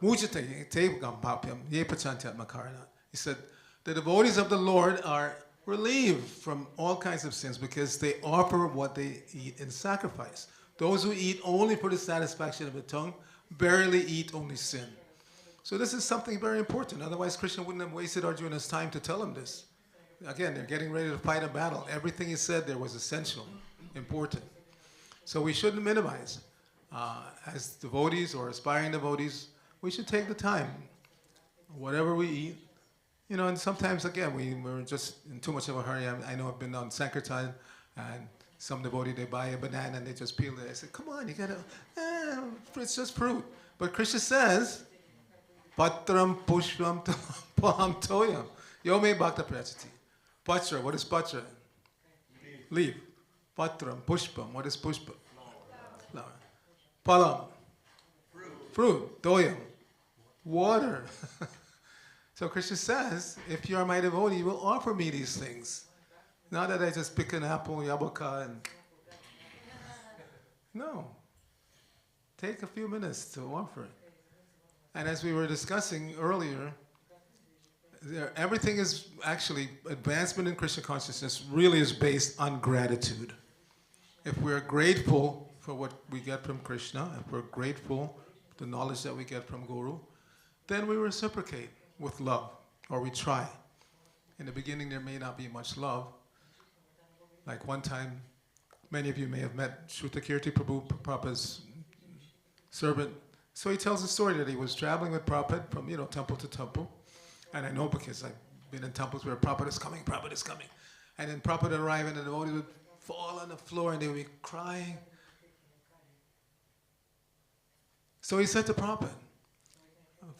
Mujate Tevgam Papyam Ye Pachantyat Makarana. He said, the devotees of the Lord are relieved from all kinds of sins because they offer what they eat in sacrifice. Those who eat only for the satisfaction of the tongue barely eat only sin. So this is something very important. Otherwise, Krishna wouldn't have wasted Arjuna's time to tell him this. Again, they're getting ready to fight a battle. Everything he said there was essential, important. So we shouldn't minimize. As devotees or aspiring devotees, we should take the time. Whatever we eat, you know, and sometimes, again, we're just in too much of a hurry. I know I've been on Sankirtan, and some devotee, they buy a banana and they just peel it. I said, come on, you gotta, it's just fruit. But Krishna says, Patram pushpam paham toyam. Yome bhakta prachati. Patra, what is patra? Leaf. Patram, pushpam, what is pushpa? Flower. Palam. Fruit. Toyam. Water. So Krishna says, if you are my devotee, you will offer me these things. Not that I just pick an apple, yabaka, and... No. Take a few minutes to offer it. And as we were discussing earlier, everything is actually, advancement in Krishna consciousness really is based on gratitude. If we're grateful for what we get from Krishna, if we're grateful for the knowledge that we get from Guru, then we reciprocate with love, or we try. In the beginning there may not be much love. Like one time, many of you may have met Shrutakirti Prabhu, Prabhupada's servant. So he tells a story that he was traveling with Prabhupada from, temple to temple. And I know because I've been in temples where Prabhupada is coming, Prabhupada is coming. And then Prabhupada would arrive and the devotees would fall on the floor and they would be crying. So he said to Prabhupada,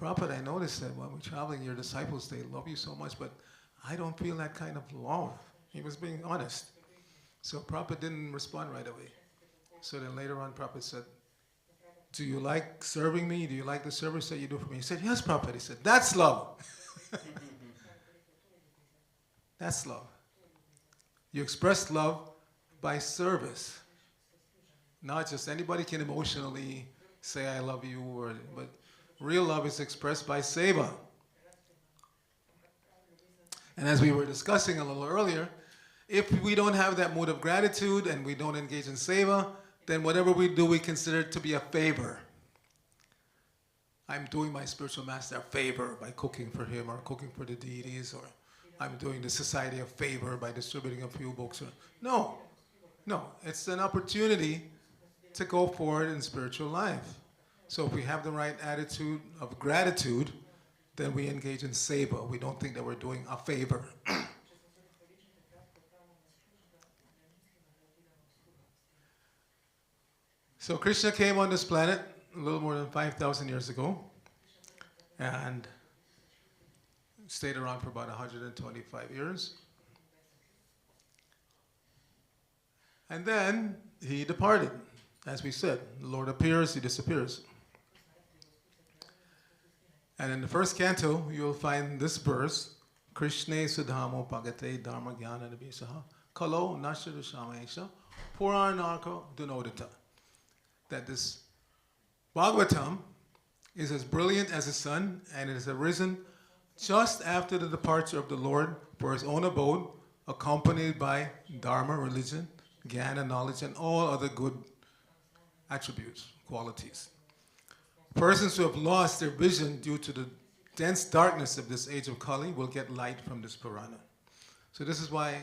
Prabhupada, I noticed that when we're traveling, your disciples, they love you so much, but I don't feel that kind of love. He was being honest. So Prabhupada didn't respond right away. So then later on, Prabhupada said, do you like serving me? Do you like the service that you do for me? He said, yes, Prabhupada. He said, that's love. That's love. You express love by service. Not just anybody can emotionally say, I love you, but real love is expressed by seva. And as we were discussing a little earlier, if we don't have that mood of gratitude and we don't engage in seva, then whatever we do, we consider it to be a favor. I'm doing my spiritual master a favor by cooking for him or cooking for the deities, or I'm doing the society a favor by distributing a few books. No, it's an opportunity to go forward in spiritual life. So if we have the right attitude of gratitude, then we engage in seva. We don't think that we're doing a favor. So Krishna came on this planet a little more than 5,000 years ago and stayed around for about 125 years. And then he departed. As we said, the Lord appears, he disappears. And in the first canto, you'll find this verse, Krishna Sudhamo Pagate Dharma Jnana Nibisaha Kalo Nashadu Shamesha Puranarko Dunodita. That this Bhagavatam is as brilliant as the sun, and it has arisen just after the departure of the Lord for his own abode, accompanied by Dharma, religion, Jnana, knowledge, and all other good attributes, qualities. Persons who have lost their vision due to the dense darkness of this age of Kali will get light from this Purana. So this is why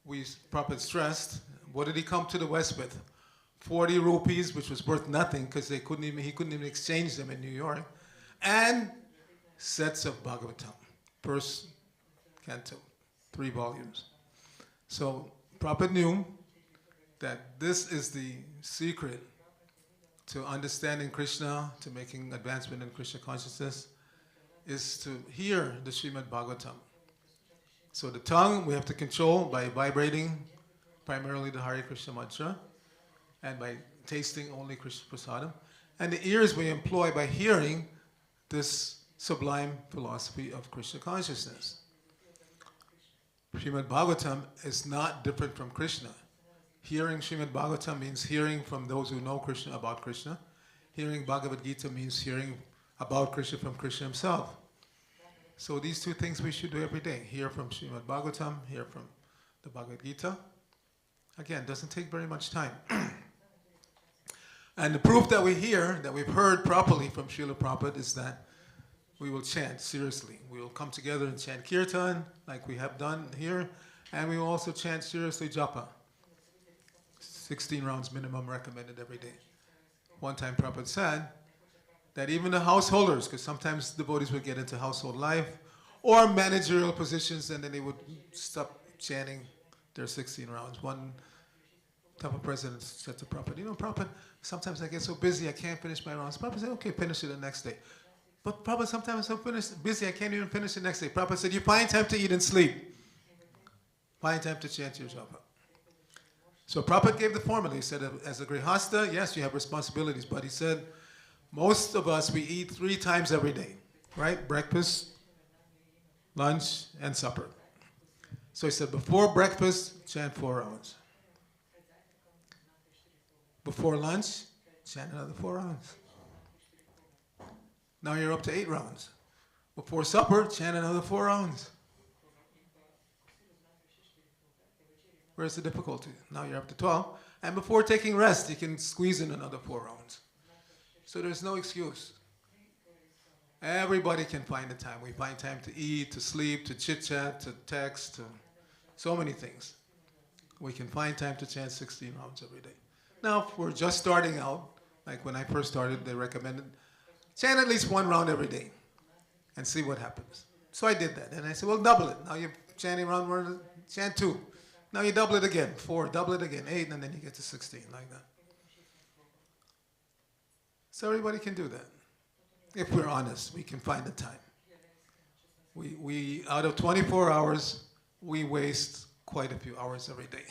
Prabhupada stressed, what did he come to the West with? 40 rupees, which was worth nothing because he couldn't even exchange them in New York, and sets of Bhagavatam, first canto, 3 volumes. So Prabhupada knew that this is the secret to understanding Krishna, to making advancement in Krishna consciousness, is to hear the Srimad Bhagavatam. So the tongue we have to control by vibrating primarily the Hare Krishna mantra and by tasting only Krishna prasadam. And the ears we employ by hearing this sublime philosophy of Krishna consciousness. Srimad Bhagavatam is not different from Krishna. Hearing Srimad Bhagavatam means hearing from those who know Krishna about Krishna. Hearing Bhagavad Gita means hearing about Krishna from Krishna himself. So these 2 things we should do every day. Hear from Srimad Bhagavatam, hear from the Bhagavad Gita. Again, it doesn't take very much time. And the proof that we hear, that we've heard properly from Srila Prabhupada, is that we will chant seriously. We will come together and chant kirtan, like we have done here, and we will also chant seriously japa. 16 rounds minimum recommended every day. One time Prabhupada said that even the householders, because sometimes devotees would get into household life or managerial positions, and then they would stop chanting their 16 rounds. One Temple president said to Prabhupada, you know, Prabhupada, sometimes I get so busy I can't finish my rounds. Prabhupada said, okay, finish it the next day. But Prabhupada, sometimes I'm so busy I can't even finish the next day. Prabhupada said, you find time to eat and sleep. Find time to chant your japa. So Prabhupada gave the formula. He said, as a grihasta, yes, you have responsibilities, but he said, most of us, we eat 3 times every day, right? Breakfast, lunch, and supper. So he said, before breakfast, chant 4 rounds. Before lunch, chant another 4 rounds. Now you're up to 8 rounds. Before supper, chant another 4 rounds. Where's the difficulty? Now you're up to 12. And before taking rest, you can squeeze in another 4 rounds. So there's no excuse. Everybody can find the time. We find time to eat, to sleep, to chit-chat, to text, to so many things. We can find time to chant 16 rounds every day. Now, if we're just starting out, like when I first started, they recommended chant at least 1 round every day and see what happens. So I did that. And I said, well, double it. Now you're chanting round 1, chant 2. Now you double it again, 4, double it again, 8, and then you get to 16, like that. So everybody can do that. If we're honest, we can find the time. We out of 24 hours, we waste quite a few hours every day.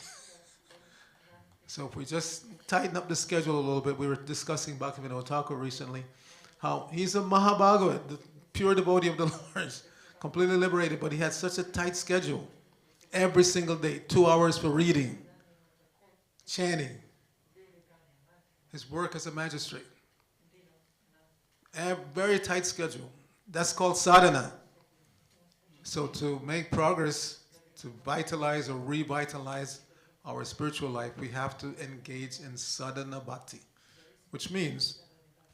So if we just tighten up the schedule a little bit, we were discussing Bhaktivinoda Thakur recently, how he's a Mahabhagavat, the pure devotee of the Lord, completely liberated, but he had such a tight schedule. Every single day, 2 hours for reading, chanting, his work as a magistrate. A very tight schedule. That's called sadhana. So to make progress, to vitalize or revitalize our spiritual life, we have to engage in sadhana bhakti, which means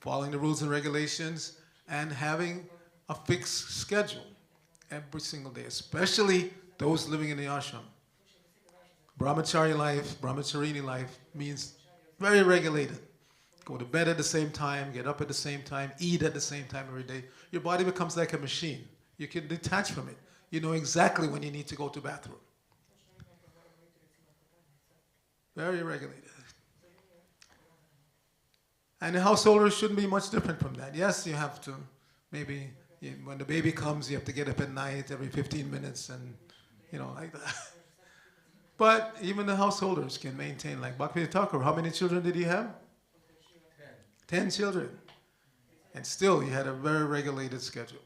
following the rules and regulations and having a fixed schedule every single day, especially those living in the ashram. Brahmachari life, brahmacharini life means very regulated. Go to bed at the same time, get up at the same time, eat at the same time every day. Your body becomes like a machine. You can detach from it. You know exactly when you need to go to the bathroom. Very regulated. And the householders shouldn't be much different from that. Yes, you have to, maybe when the baby comes, you have to get up at night every 15 minutes and, you know, like that. But even the householders can maintain, like Bhaktivinoda Thakur, how many children did he have? 10 children. And still, he had a very regulated schedule.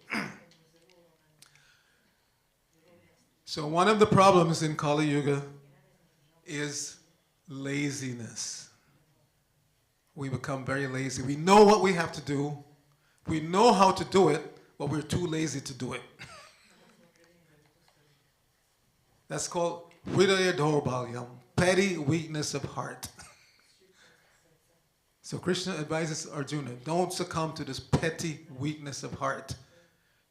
So one of the problems in Kali Yuga is laziness. We become very lazy. We know what we have to do. We know how to do it, but we're too lazy to do it. That's called Hridaya Daurbalyam, petty weakness of heart. So Krishna advises Arjuna, don't succumb to this petty weakness of heart.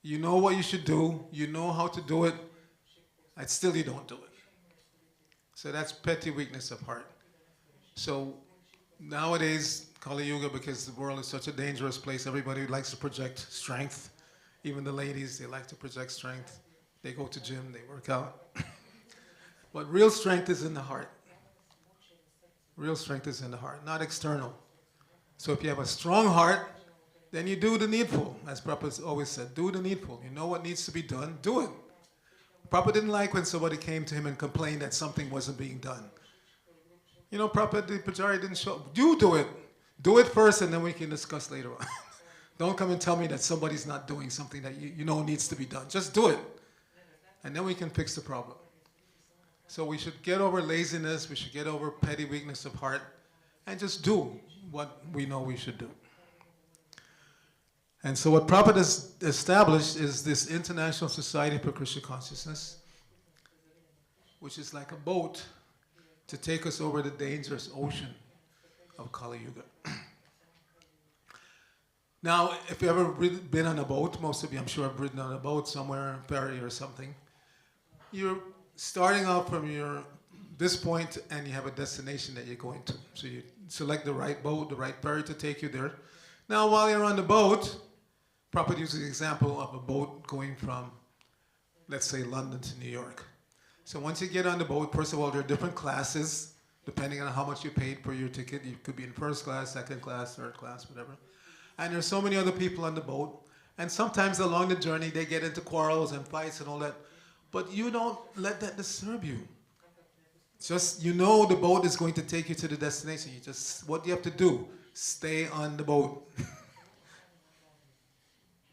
You know what you should do, you know how to do it, and still you don't do it. So that's petty weakness of heart. So nowadays, Kali Yuga, because the world is such a dangerous place, everybody likes to project strength. Even the ladies, they like to project strength. They go to gym, they work out. But real strength is in the heart. Real strength is in the heart, not external. So if you have a strong heart, then you do the needful. As Prabhupada always said, do the needful. You know what needs to be done, do it. Prabhupada didn't like when somebody came to him and complained that something wasn't being done. You know, Prabhupada, the Pujari didn't show up. You do it. Do it first and then we can discuss later on. Don't come and tell me that somebody's not doing something that you know needs to be done. Just do it. And then we can fix the problem. So we should get over laziness, we should get over petty weakness of heart, and just do what we know we should do. And so what Prabhupada has established is this International Society for Krishna Consciousness, which is like a boat to take us over the dangerous ocean of Kali Yuga. Now, if you've ever been on a boat, most of you I'm sure have ridden on a boat somewhere, a ferry or something, you're starting out from this point and you have a destination that you're going to. So you select the right boat, the right ferry to take you there. Now while you're on the boat, Prabhupada uses the example of a boat going from, let's say, London to New York. So once you get on the boat, first of all, there are different classes, depending on how much you paid for your ticket. You could be in first class, second class, third class, whatever. And there's so many other people on the boat. And sometimes along the journey, they get into quarrels and fights and all that. But you don't let that disturb you. Just, you know the boat is going to take you to the destination. You just, what do you have to do? Stay on the boat.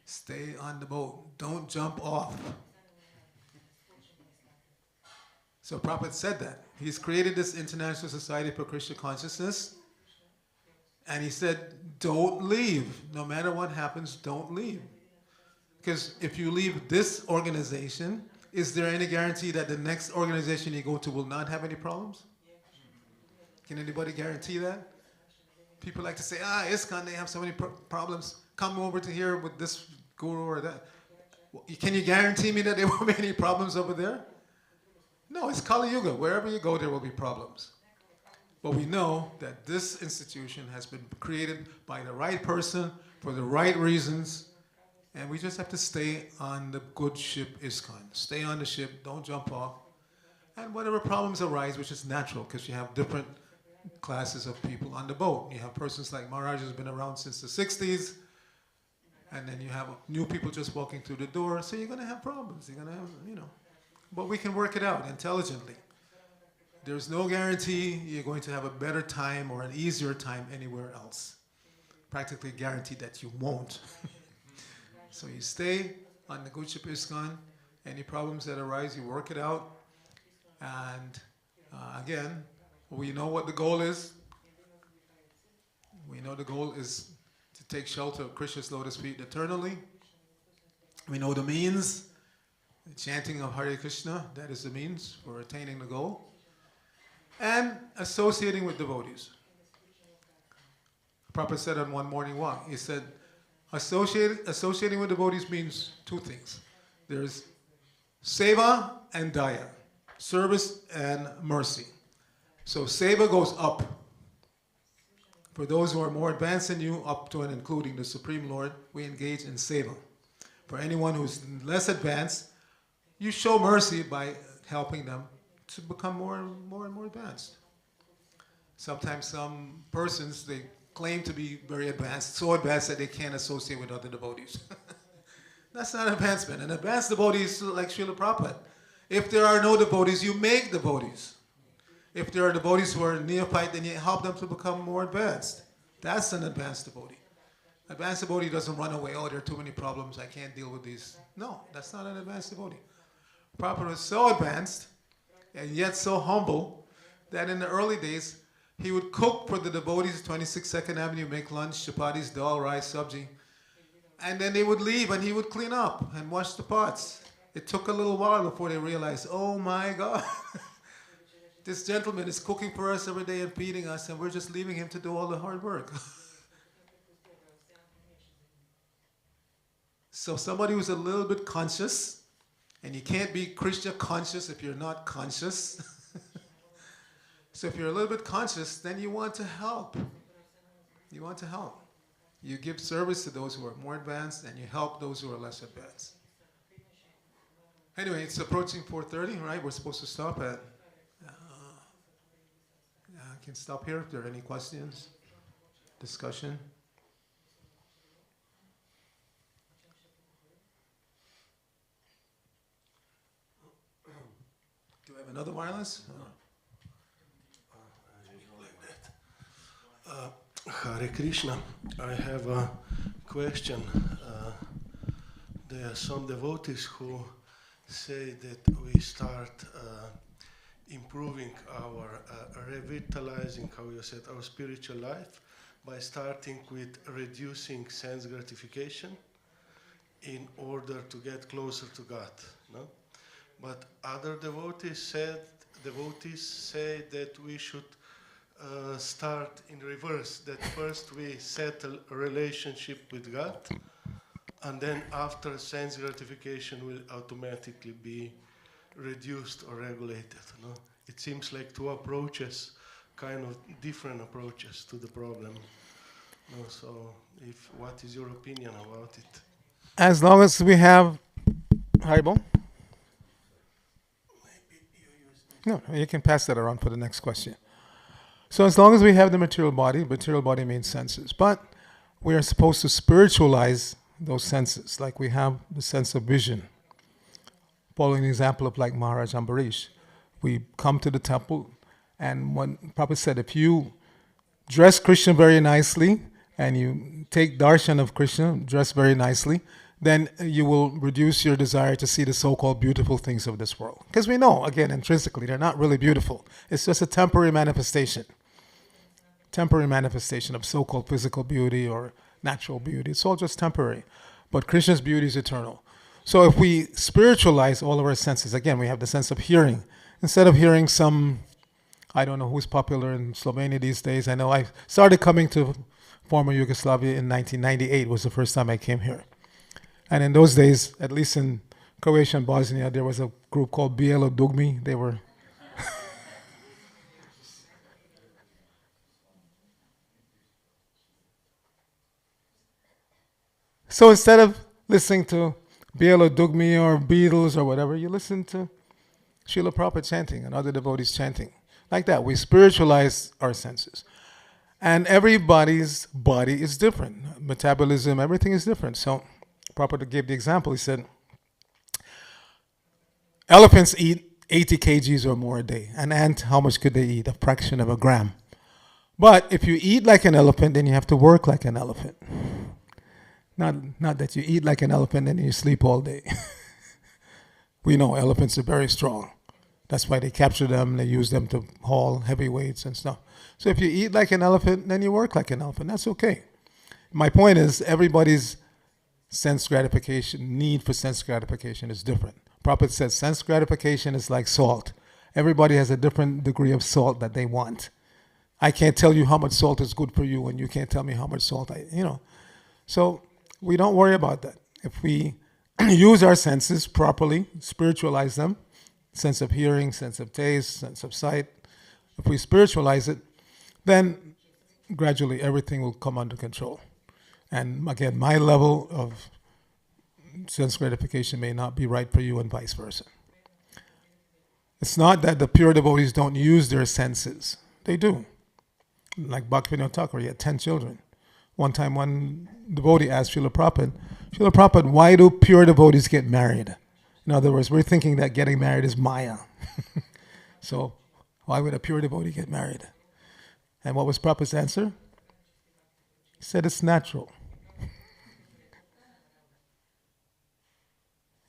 Stay on the boat. Don't jump off. So Prabhupada said that. He's created this International Society for Krishna Consciousness. And he said, don't leave. No matter what happens, don't leave. Because if you leave this organization, is there any guarantee that the next organization you go to will not have any problems? Can anybody guarantee that? People like to say, ISKCON, they have so many problems. Come over to here with this guru or that. Can you guarantee me that there won't be any problems over there? No, it's Kali Yuga. Wherever you go, there will be problems. But we know that this institution has been created by the right person for the right reasons. And we just have to stay on the good ship ISKCON. Stay on the ship, don't jump off. And whatever problems arise, which is natural, because you have different classes of people on the boat. You have persons like Maharaj who's been around since the 60s, and then you have new people just walking through the door, so you're going to have problems. You're going to have, but we can work it out intelligently. There's no guarantee you're going to have a better time or an easier time anywhere else. Practically guaranteed that you won't. So you stay on the good ship ISKCON. Any problems that arise, you work it out. And again, we know what the goal is. We know the goal is to take shelter of Krishna's lotus feet eternally. We know the means. The chanting of Hare Krishna, that is the means for attaining the goal. And associating with devotees. Prabhupada said on one morning walk, he said, associating with devotees means two things. There's seva and daya, service and mercy. So seva goes up. For those who are more advanced than you, up to and including the Supreme Lord, we engage in seva. For anyone who's less advanced, you show mercy by helping them to become more and more advanced. Sometimes some persons, they claim to be very advanced, so advanced that they can't associate with other devotees. That's not advancement. An advanced devotee is like Srila Prabhupada. If there are no devotees, you make devotees. If there are devotees who are neophyte, then you help them to become more advanced. That's an advanced devotee. Advanced devotee doesn't run away, oh, there are too many problems, I can't deal with these. No, that's not an advanced devotee. Prabhupada was so advanced and yet so humble that in the early days, he would cook for the devotees, 26th Avenue, make lunch, chapatis, dal, rice, sabji. And then they would leave and he would clean up and wash the pots. It took a little while before they realized, oh my God, this gentleman is cooking for us every day and feeding us and we're just leaving him to do all the hard work. So somebody who's a little bit conscious, and you can't be Krishna conscious if you're not conscious. So if you're a little bit conscious, then you want to help. You want to help. You give service to those who are more advanced, and you help those who are less advanced. Anyway, it's approaching 4:30, right? We're supposed to stop at... I can stop here if there are any questions, discussion. Do I have another wireless? Hare Krishna. I have a question. There are some devotees who say that we start improving our, revitalizing, how you said, our spiritual life by starting with reducing sense gratification in order to get closer to God. No? But other devotees say that we should start in reverse, that first we settle a relationship with God, and then after sense gratification will automatically be reduced or regulated. No? It seems like two approaches, kind of different approaches to the problem. No? So what is your opinion about it? As long as we have... Haribol? No, you can pass that around for the next question. So as long as we have the material body means senses. But we are supposed to spiritualize those senses, like we have the sense of vision. Following the example of like Maharaj Ambarish. We come to the temple, and when Prabhupada said, if you dress Krishna very nicely, and you take darshan of Krishna, dress very nicely, then you will reduce your desire to see the so-called beautiful things of this world. Because we know, again, intrinsically, they're not really beautiful. It's just a temporary manifestation. Temporary manifestation of so-called physical beauty or natural beauty. It's all just temporary. But Krishna's beauty is eternal. So if we spiritualize all of our senses, again, we have the sense of hearing. Instead of hearing some, I don't know who's popular in Slovenia these days. I know I started coming to former Yugoslavia in 1998 was the first time I came here. And in those days, at least in Croatia and Bosnia, there was a group called Bijelo Dugmi. They were... So instead of listening to Bijelo Dugmi or Beatles or whatever, you listen to Srila Prabhupada chanting and other devotees chanting. Like that, we spiritualize our senses. And everybody's body is different. Metabolism, everything is different. So Prabhupada gave the example. He said, elephants eat 80 kgs or more a day. An ant, how much could they eat? A fraction of a gram. But if you eat like an elephant, then you have to work like an elephant. Not that you eat like an elephant and you sleep all day. We know elephants are very strong. That's why they capture them, they use them to haul heavy weights and stuff. So if you eat like an elephant, then you work like an elephant. That's okay. My point is, everybody's sense gratification, need for sense gratification is different. Prabhupada says sense gratification is like salt. Everybody has a different degree of salt that they want. I can't tell you how much salt is good for you, and you can't tell me how much salt So we don't worry about that. If we use our senses properly, spiritualize them, sense of hearing, sense of taste, sense of sight, if we spiritualize it, then gradually everything will come under control. And again, my level of sense gratification may not be right for you and vice versa. It's not that the pure devotees don't use their senses. They do. Like Bhaktivinoda Thakur, he had 10 children. One time one devotee asked Srila Prabhupada, why do pure devotees get married? In other words, we're thinking that getting married is Maya. So why would a pure devotee get married? And what was Prabhupada's answer? He said it's natural.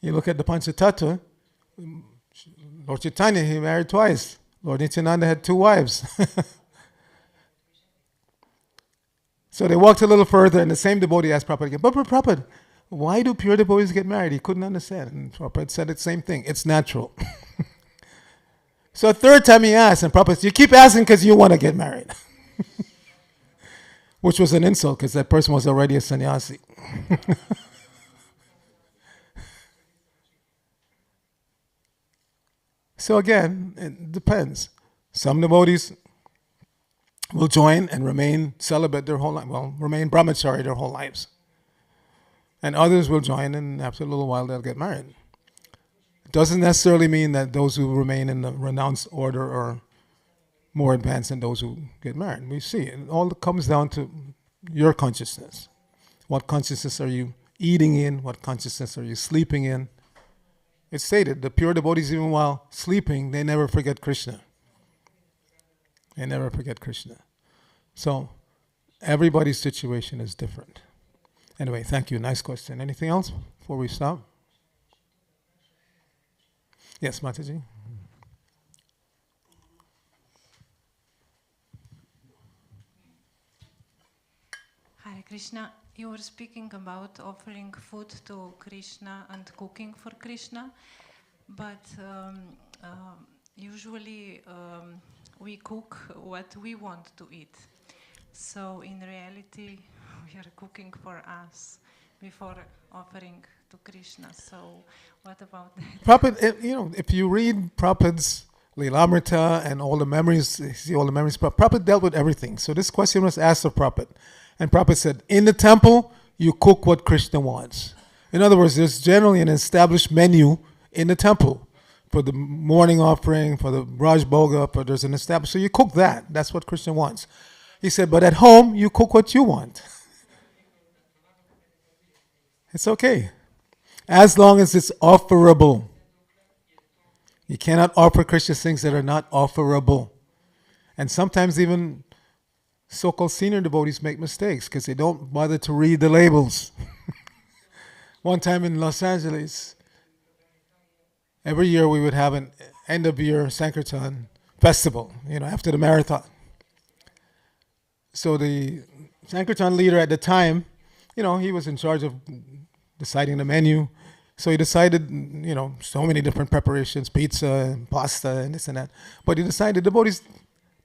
You look at the Panchatattva, Lord Chaitanya, he married twice. Lord Nityananda had 2 wives. So they walked a little further, and the same devotee asked Prabhupada again, but Prabhupada, why do pure devotees get married? He couldn't understand. And Prabhupada said the same thing. It's natural. So a third time he asked, and Prabhupada said, you keep asking because you want to get married. Which was an insult, because that person was already a sannyasi. So again, it depends. Some devotees will join and remain celibate their whole life. Well, remain brahmachari their whole lives. And others will join, and after a little while they'll get married. It doesn't necessarily mean that those who remain in the renounced order are more advanced than those who get married. We see it all comes down to your consciousness. What consciousness are you eating in? What consciousness are you sleeping in? It's stated, the pure devotees, even while sleeping, they never forget Krishna. They never forget Krishna. So, everybody's situation is different. Anyway, thank you. Nice question. Anything else before we stop? Yes, Mataji? Hare Krishna, you were speaking about offering food to Krishna and cooking for Krishna, but usually we cook what we want to eat. So in reality, we are cooking for us before offering to Krishna. So what about that? Prabhupada, if you read Prabhupada's Lilamrita and all the memories, you see all the memories, Prabhupada dealt with everything. So this question was asked of Prabhupada. And Prabhupada said, in the temple, you cook what Krishna wants. In other words, there's generally an established menu in the temple for the morning offering, for the Raj Bhoga, but there's an established, so you cook that. That's what Krishna wants. He said, but at home, you cook what you want. It's okay. As long as it's offerable. You cannot offer Krishna things that are not offerable. And sometimes even so-called senior devotees make mistakes because they don't bother to read the labels. One time in Los Angeles, every year we would have an end-of-year Sankirtan festival, after the marathon. So the Sankirtan leader at the time, he was in charge of deciding the menu. So he decided, so many different preparations, pizza and pasta and this and that. But he decided devotees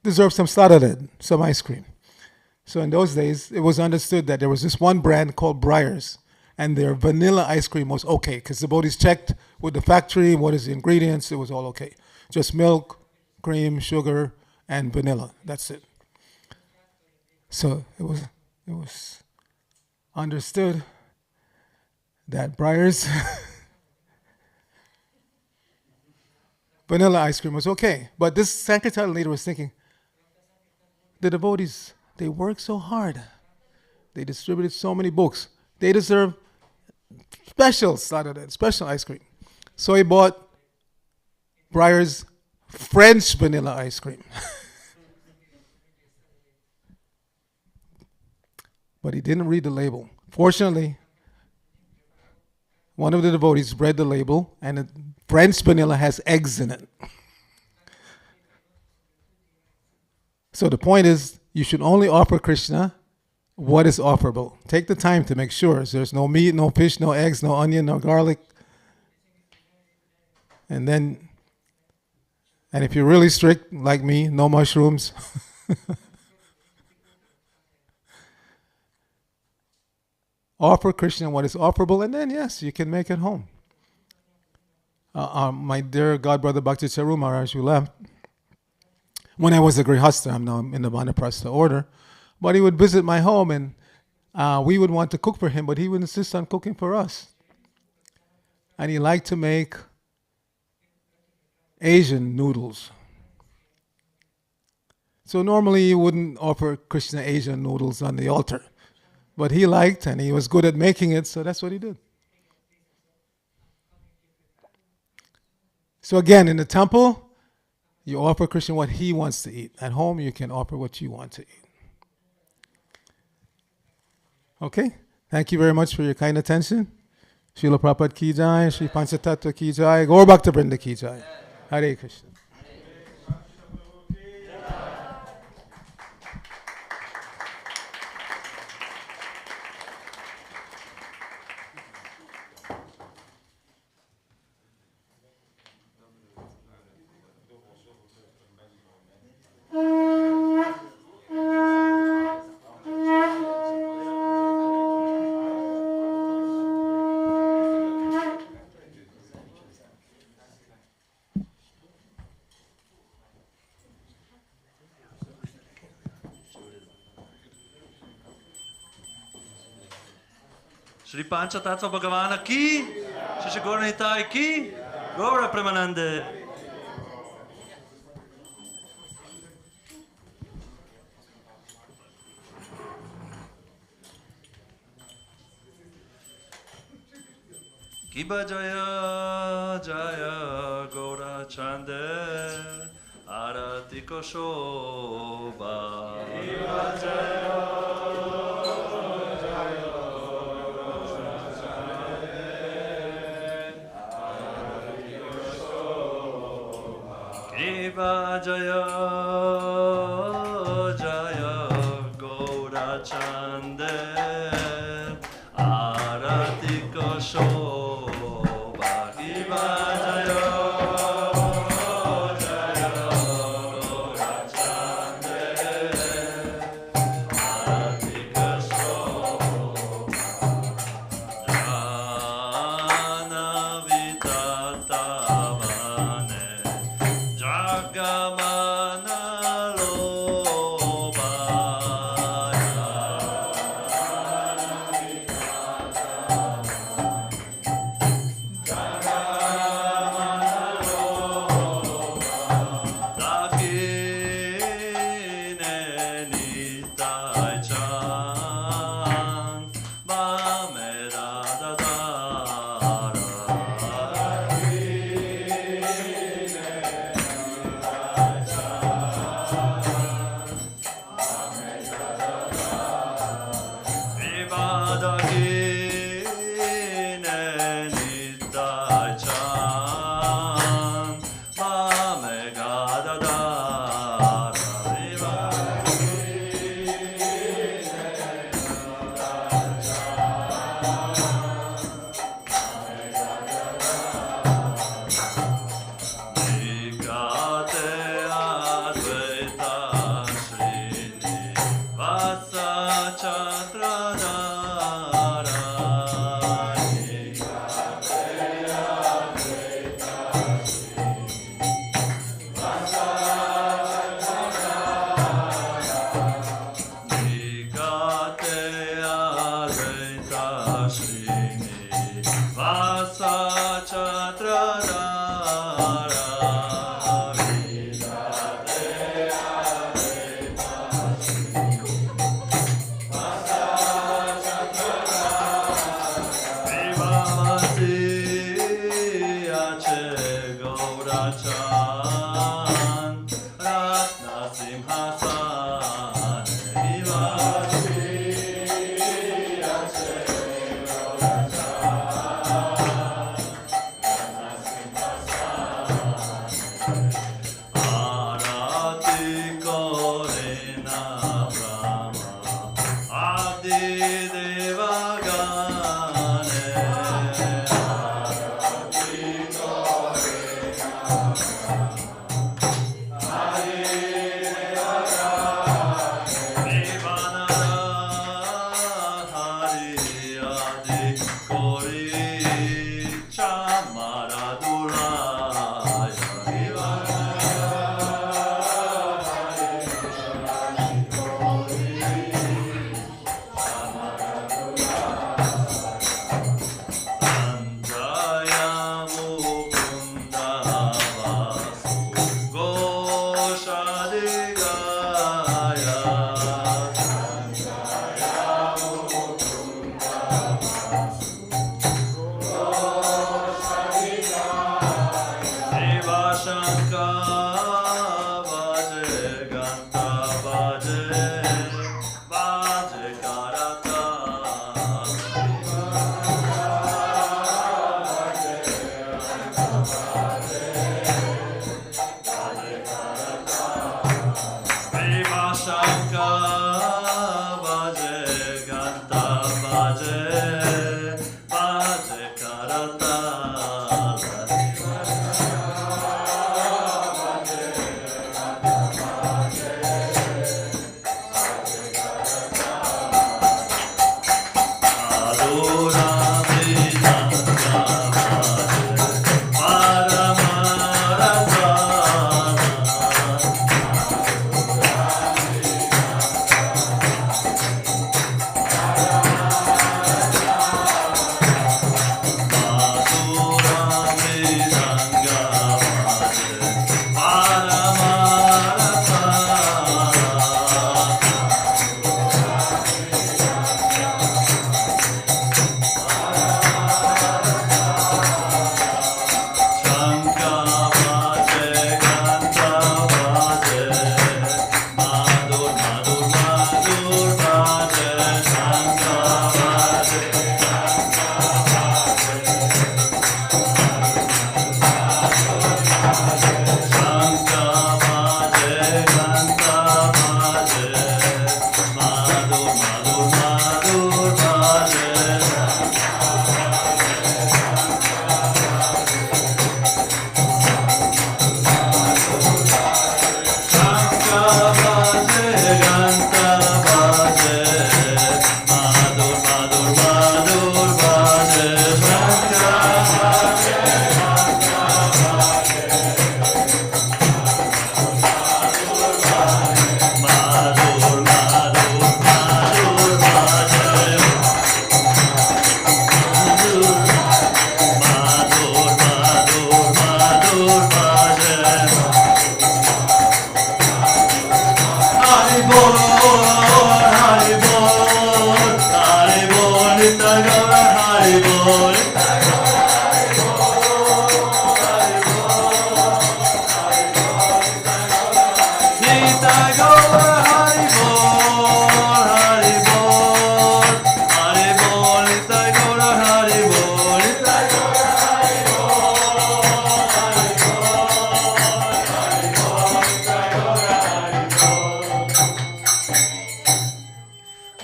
deserve some starter, some ice cream. So in those days, it was understood that there was this one brand called Breyers, and their vanilla ice cream was okay, because the devotees checked with the factory, what is the ingredients, it was all okay. Just milk, cream, sugar, and vanilla. That's it. So it was understood that Breyers vanilla ice cream was okay. But this Sankirtan leader was thinking, the devotees, they work so hard. They distributed so many books. They deserve special ice cream. So he bought Breyers French vanilla ice cream. But he didn't read the label. Fortunately, one of the devotees read the label, and the French vanilla has eggs in it. So the point is, you should only offer Krishna what is offerable. Take the time to make sure there's no meat, no fish, no eggs, no onion, no garlic. And if you're really strict like me, no mushrooms. Offer Krishna what is offerable, and then yes, you can make it home. My dear godbrother Bhakti Charu Maharaj, who left, when I was a Grihastha, I'm now in the Vanaprastha order, but he would visit my home, and we would want to cook for him, but he would insist on cooking for us. And he liked to make Asian noodles. So normally you wouldn't offer Krishna Asian noodles on the altar. But he liked, and he was good at making it, so that's what he did. So again, in the temple, you offer Krishna what he wants to eat. At home, you can offer what you want to eat. Okay? Thank you very much for your kind attention. Srila Prabhupada ki jai, Shri Panchatattva ki jai, Gaur Bhakta Vrinda ki jai. Hare Krishna. Shri Panchatattva Bhagavana ki, Shri Gaura Nitai ki, Gaura Premanande. Kiba Jaya Jaya Gaura Chande, Arati Koshoba. Kiba Jaya. Shiva Jaya Jaya Gaura Chande Arati Koshoba Shiva Jaya Jaya Gaura Chande Arati Koshoba Jana Vitatavane Jagamana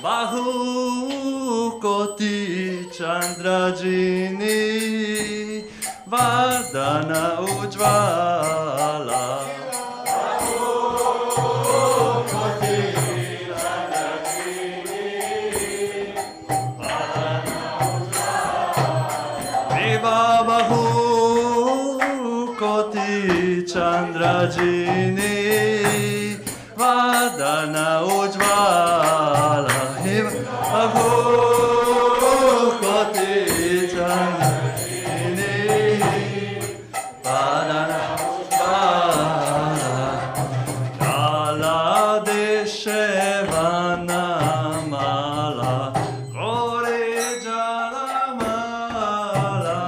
Bahu koti chandrajini Vadana ujvala Bahu koti chandrajini Vadana ujvala Bahu koti chandrajini Vadana ujvala Kala deshe vanamala Kore jalamala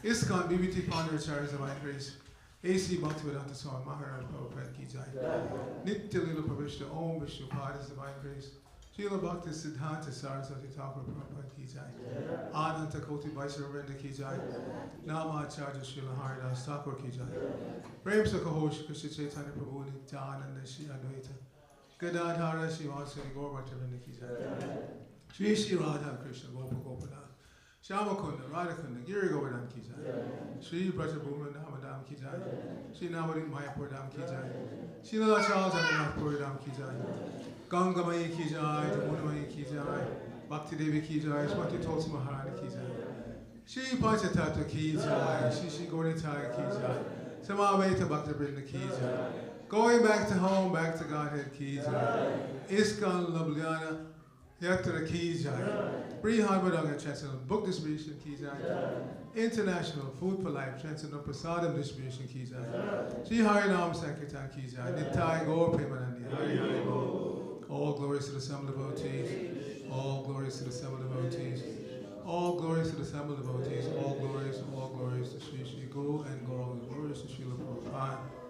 ISKCON BBT Founder Charge Divine Grace, AC Bhaktivedanta Swami Maharaj Prabhupada Ki Jai, Nitya Lila Pravishta Om Vishnu Padas Divine Grace, Srila Bhakti Siddhanta Saraswati Thakur Prabhupada Ki Jai, Ananta Koti Vaisya Vrinda Ki Jai, Nama Acharya Srila Haridas Thakur Ki Jai, Prem Sakahosh Krishna Chaitanya Prabhu Nityananda Shri Advaita, Gadadhara Shri Vasari Gaur Bhaktavrinda Ki Jai, Shri Shri Radha Krishna Gopa Gopala, Shamakunda, Radhakunda, Giri Govardhan Ki Jai, Shri Brajabhuma Namadam Ki Jai, Shri Navadin Mayapur Dham Ki Jai, Shri Lala Charles Aminath Puri Dham Ki Jai, Ganga Mai Ki Jai, Jamuna Mai Ki Jai, Bhakti Devi Ki Jai, Swati Tulsi Maharani Ki Jai, Shri Panchatattva Ki Jai, Shri Shri Gauranitai Ki Jai, Samaveta Bhakta Vrinda Ki Jai, going back to home, back to Godhead Ki Jai, ISKCON Ljubljana, Yatra Ki Jai, Brihan Badanga Transcendental Book Distribution Ki Jai, International Food for Life Transcendental Prasadam Distribution Ki Jai, Shri Harinam Sankirtan Ki Jai, Nittai Gaur Premanandi, Hari Hari Bol. All glories to the assembled devotees, all glories to the assembled devotees, all glories to the assembled devotees, all glories to Shri Shri Guru and all glories to Srila Prabhupada.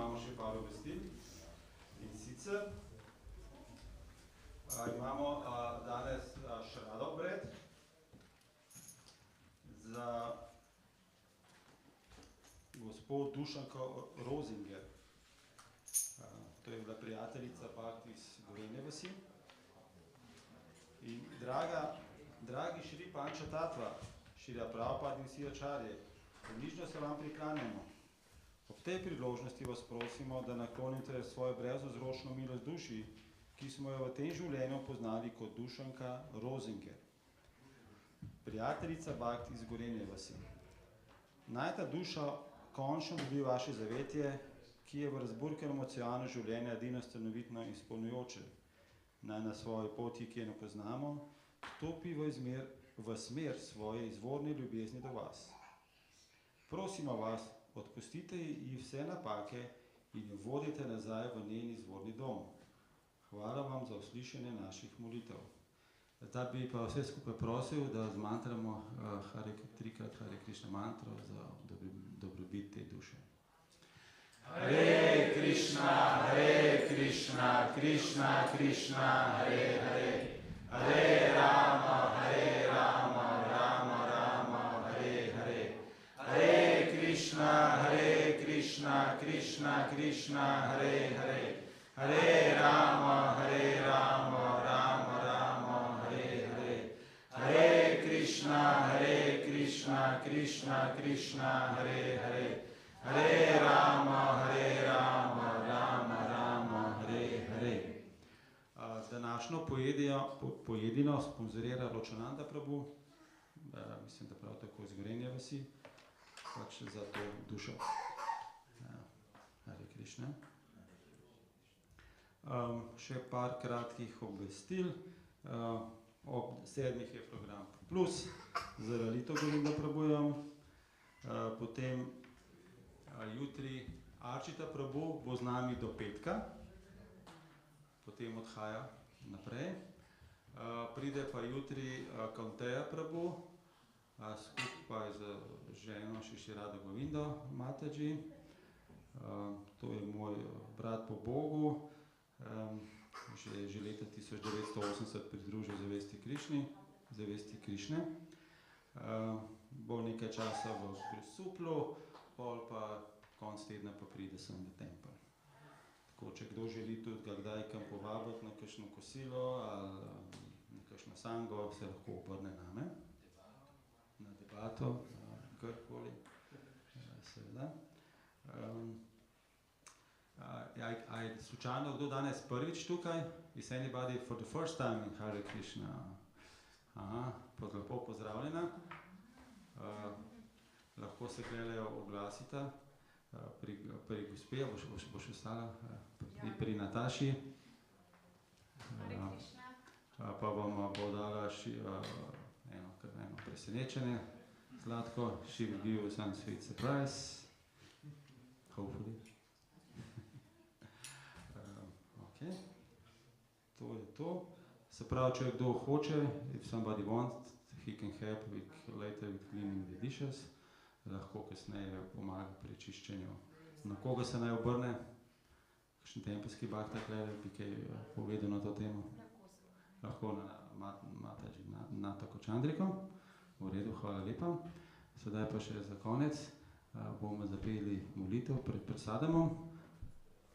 imamo še par obvestil. In sicer imamo danes šrado obred za gospod Dušanko Rozinger. To je bila prijateljica Bhakti iz Gorenje vasi. In dragi Šri Panča Tatva, Šri Prabhupada in vsi ačarje, ponižno se vam priklanjamo. Ob tej priložnosti vas prosimo, da naklonite svojo brezvzročno milost duši, ki smo jo v tem življenju poznali kot Dušanka Rozinger, prijateljica Bhakti iz Gorenje vasi. Naj ta duša končno dobi vaše zavetje, ki je v razburkanem oceanu življenja edino stanovitno in izpolnjujoče. Naj na svoji poti, ki je ne poznamo, stopi v smer svoje izvorne ljubezni do vas. Prosimo vas, odpustite ji vse napake in jo vodite nazaj v njen izvorni dom. Hvala vam za uslišanje naših molitev. Zdaj bi pa vse skupaj prosil, da zmantramo trikrat Hare Krišna mantro za dobrobit te duše. Hare Krišna, Krišna Krišna, Hare Hare, Hare Rama, Rama Rama, Hare Hare, Hare Krišna, Krišna Krišna, Hare Hare, Hare Rama, Rama Rama, Hare Hare, Hare Krišna, Krišna, Hare Hare, Hare Rama, Rama Rama, Hare Hare. Današnjo pojedino sponzorira Ločananda prabhu, mislim, da prav tako iz Gorenje vasi, pač za to dušo. Hare Krišna. Še par kratkih obvestil. Ob 7. je program Plus, z Lalito Govinda prabhujem. Potem jutri Arcita prabhu bo z nami do petka, potem odhaja naprej. Pride pa jutri Kanteja prabhu, skupaj z ženo Šiši Rado Govindo Mataji. To je moj brat po Bogu, že leta 1980 pridružil zavesti Krišne. Bo nekaj časa v Suplu, pol pa konc tedna pa pride sem v tempel. Tako, če kdo želi tudi ga kdaj kam povabiti na kakšno kosilo ali na kakšno sango, se lahko obrne name. Na debato, karkoli, seveda. Je slučajno kdo danes prvič tukaj? Is anybody for the first time in Hare Krišna? Aha, lepo pozdravljena. Lahko se tukaj oglasita pri gospe, boš ostala pri Nataši. Pa vam bo dala eno presenečenje sladko. She will give you some sweet surprise. Hopefully. Okay. To je to. Se pravi, če kdo hoče, if somebody wants, he can help later with cleaning the dishes. Lahko kasneje pomaga pri čiščenju. Na koga se naj obrne? Kakšen tempelski bhakta bi kaj povedal na to temo? Lahko na Mataji, na tako Čandriko. V redu, hvala lepa. Sedaj pa še za konec bomo zapeli molitev pred prasadamom,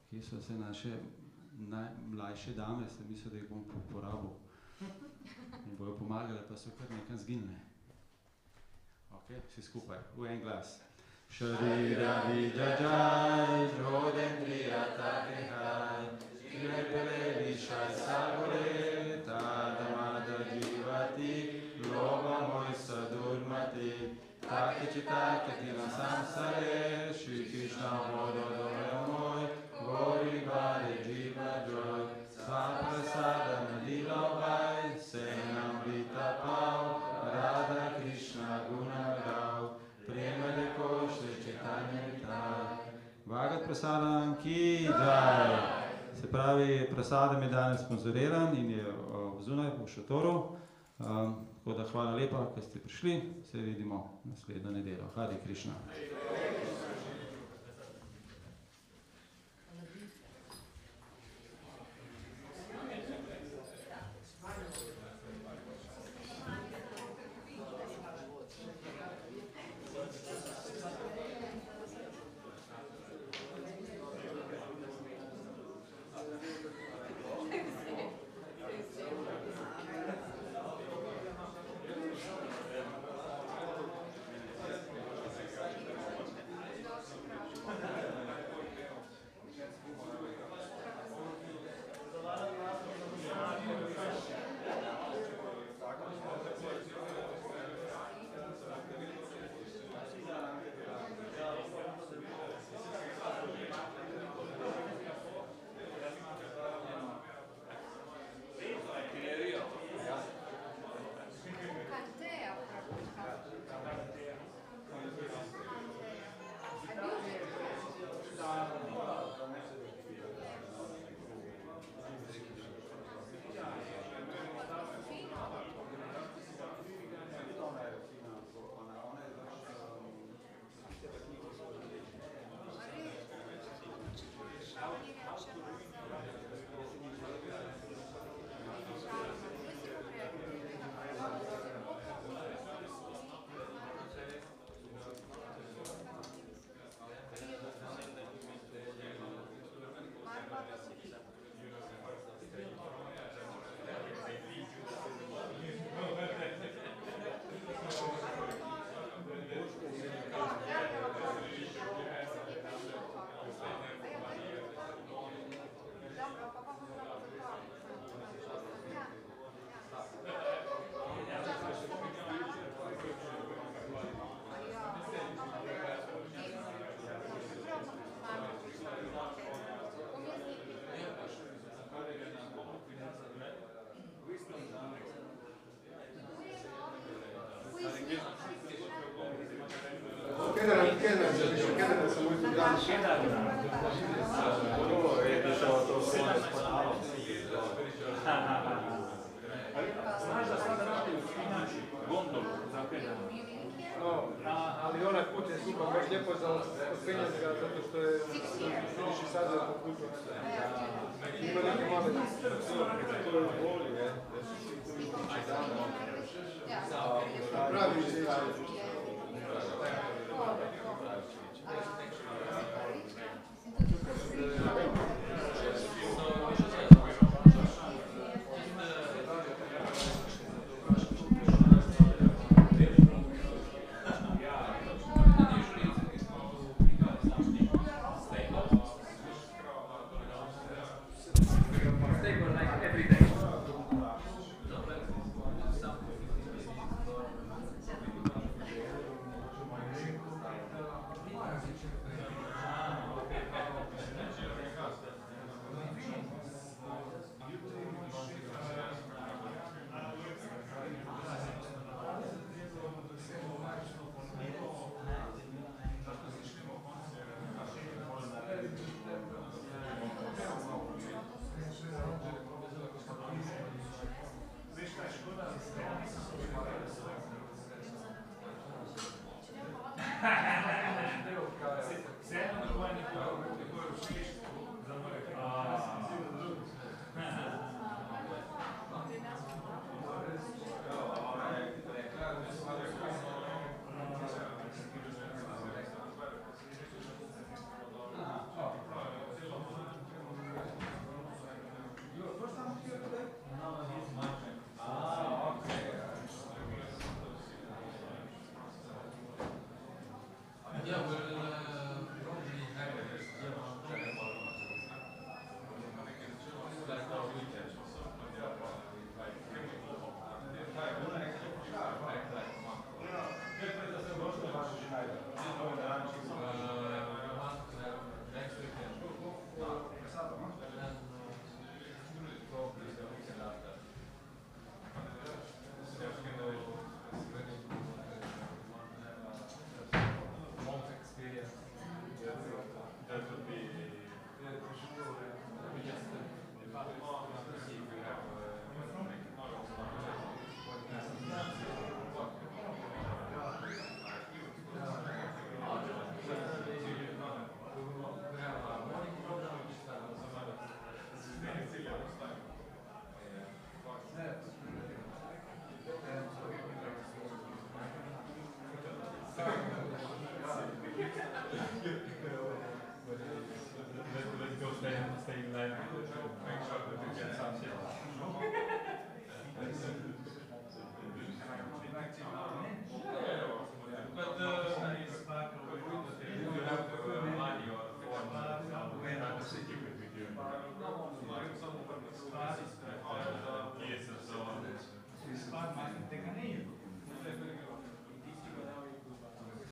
ki so se naše najmlajše dame, sem mislil, da jih bom porabil. In bojo pomagale, pa so kar nekam zginile. Ok, vsi skupaj, v en glas. Sharira vidjajaj, jodendriya takihaj, škrepele višaj sagore, tadamada jivati, loba moj sadurmati, taki čitaki tina samsare, Shri Krishna vodo dole moj, gori bade jiva joy, saprasada nadilovaj, senam vita pav, Radha Krishna guna gav, prema deko Shri Chaitanya vitaj. Bhagat prasadam ki jai. Se pravi, prasadam je danes sponzoriran in je zunaj v šatoru. Tako da hvala lepa, ko ste prišli. Se vidimo naslednjo nedeljo. Hare Krišna. Ali onaj put je super, baš lijepo za ospenjati ga, zato što je viši sadržaj po putu. Ima neke male pravi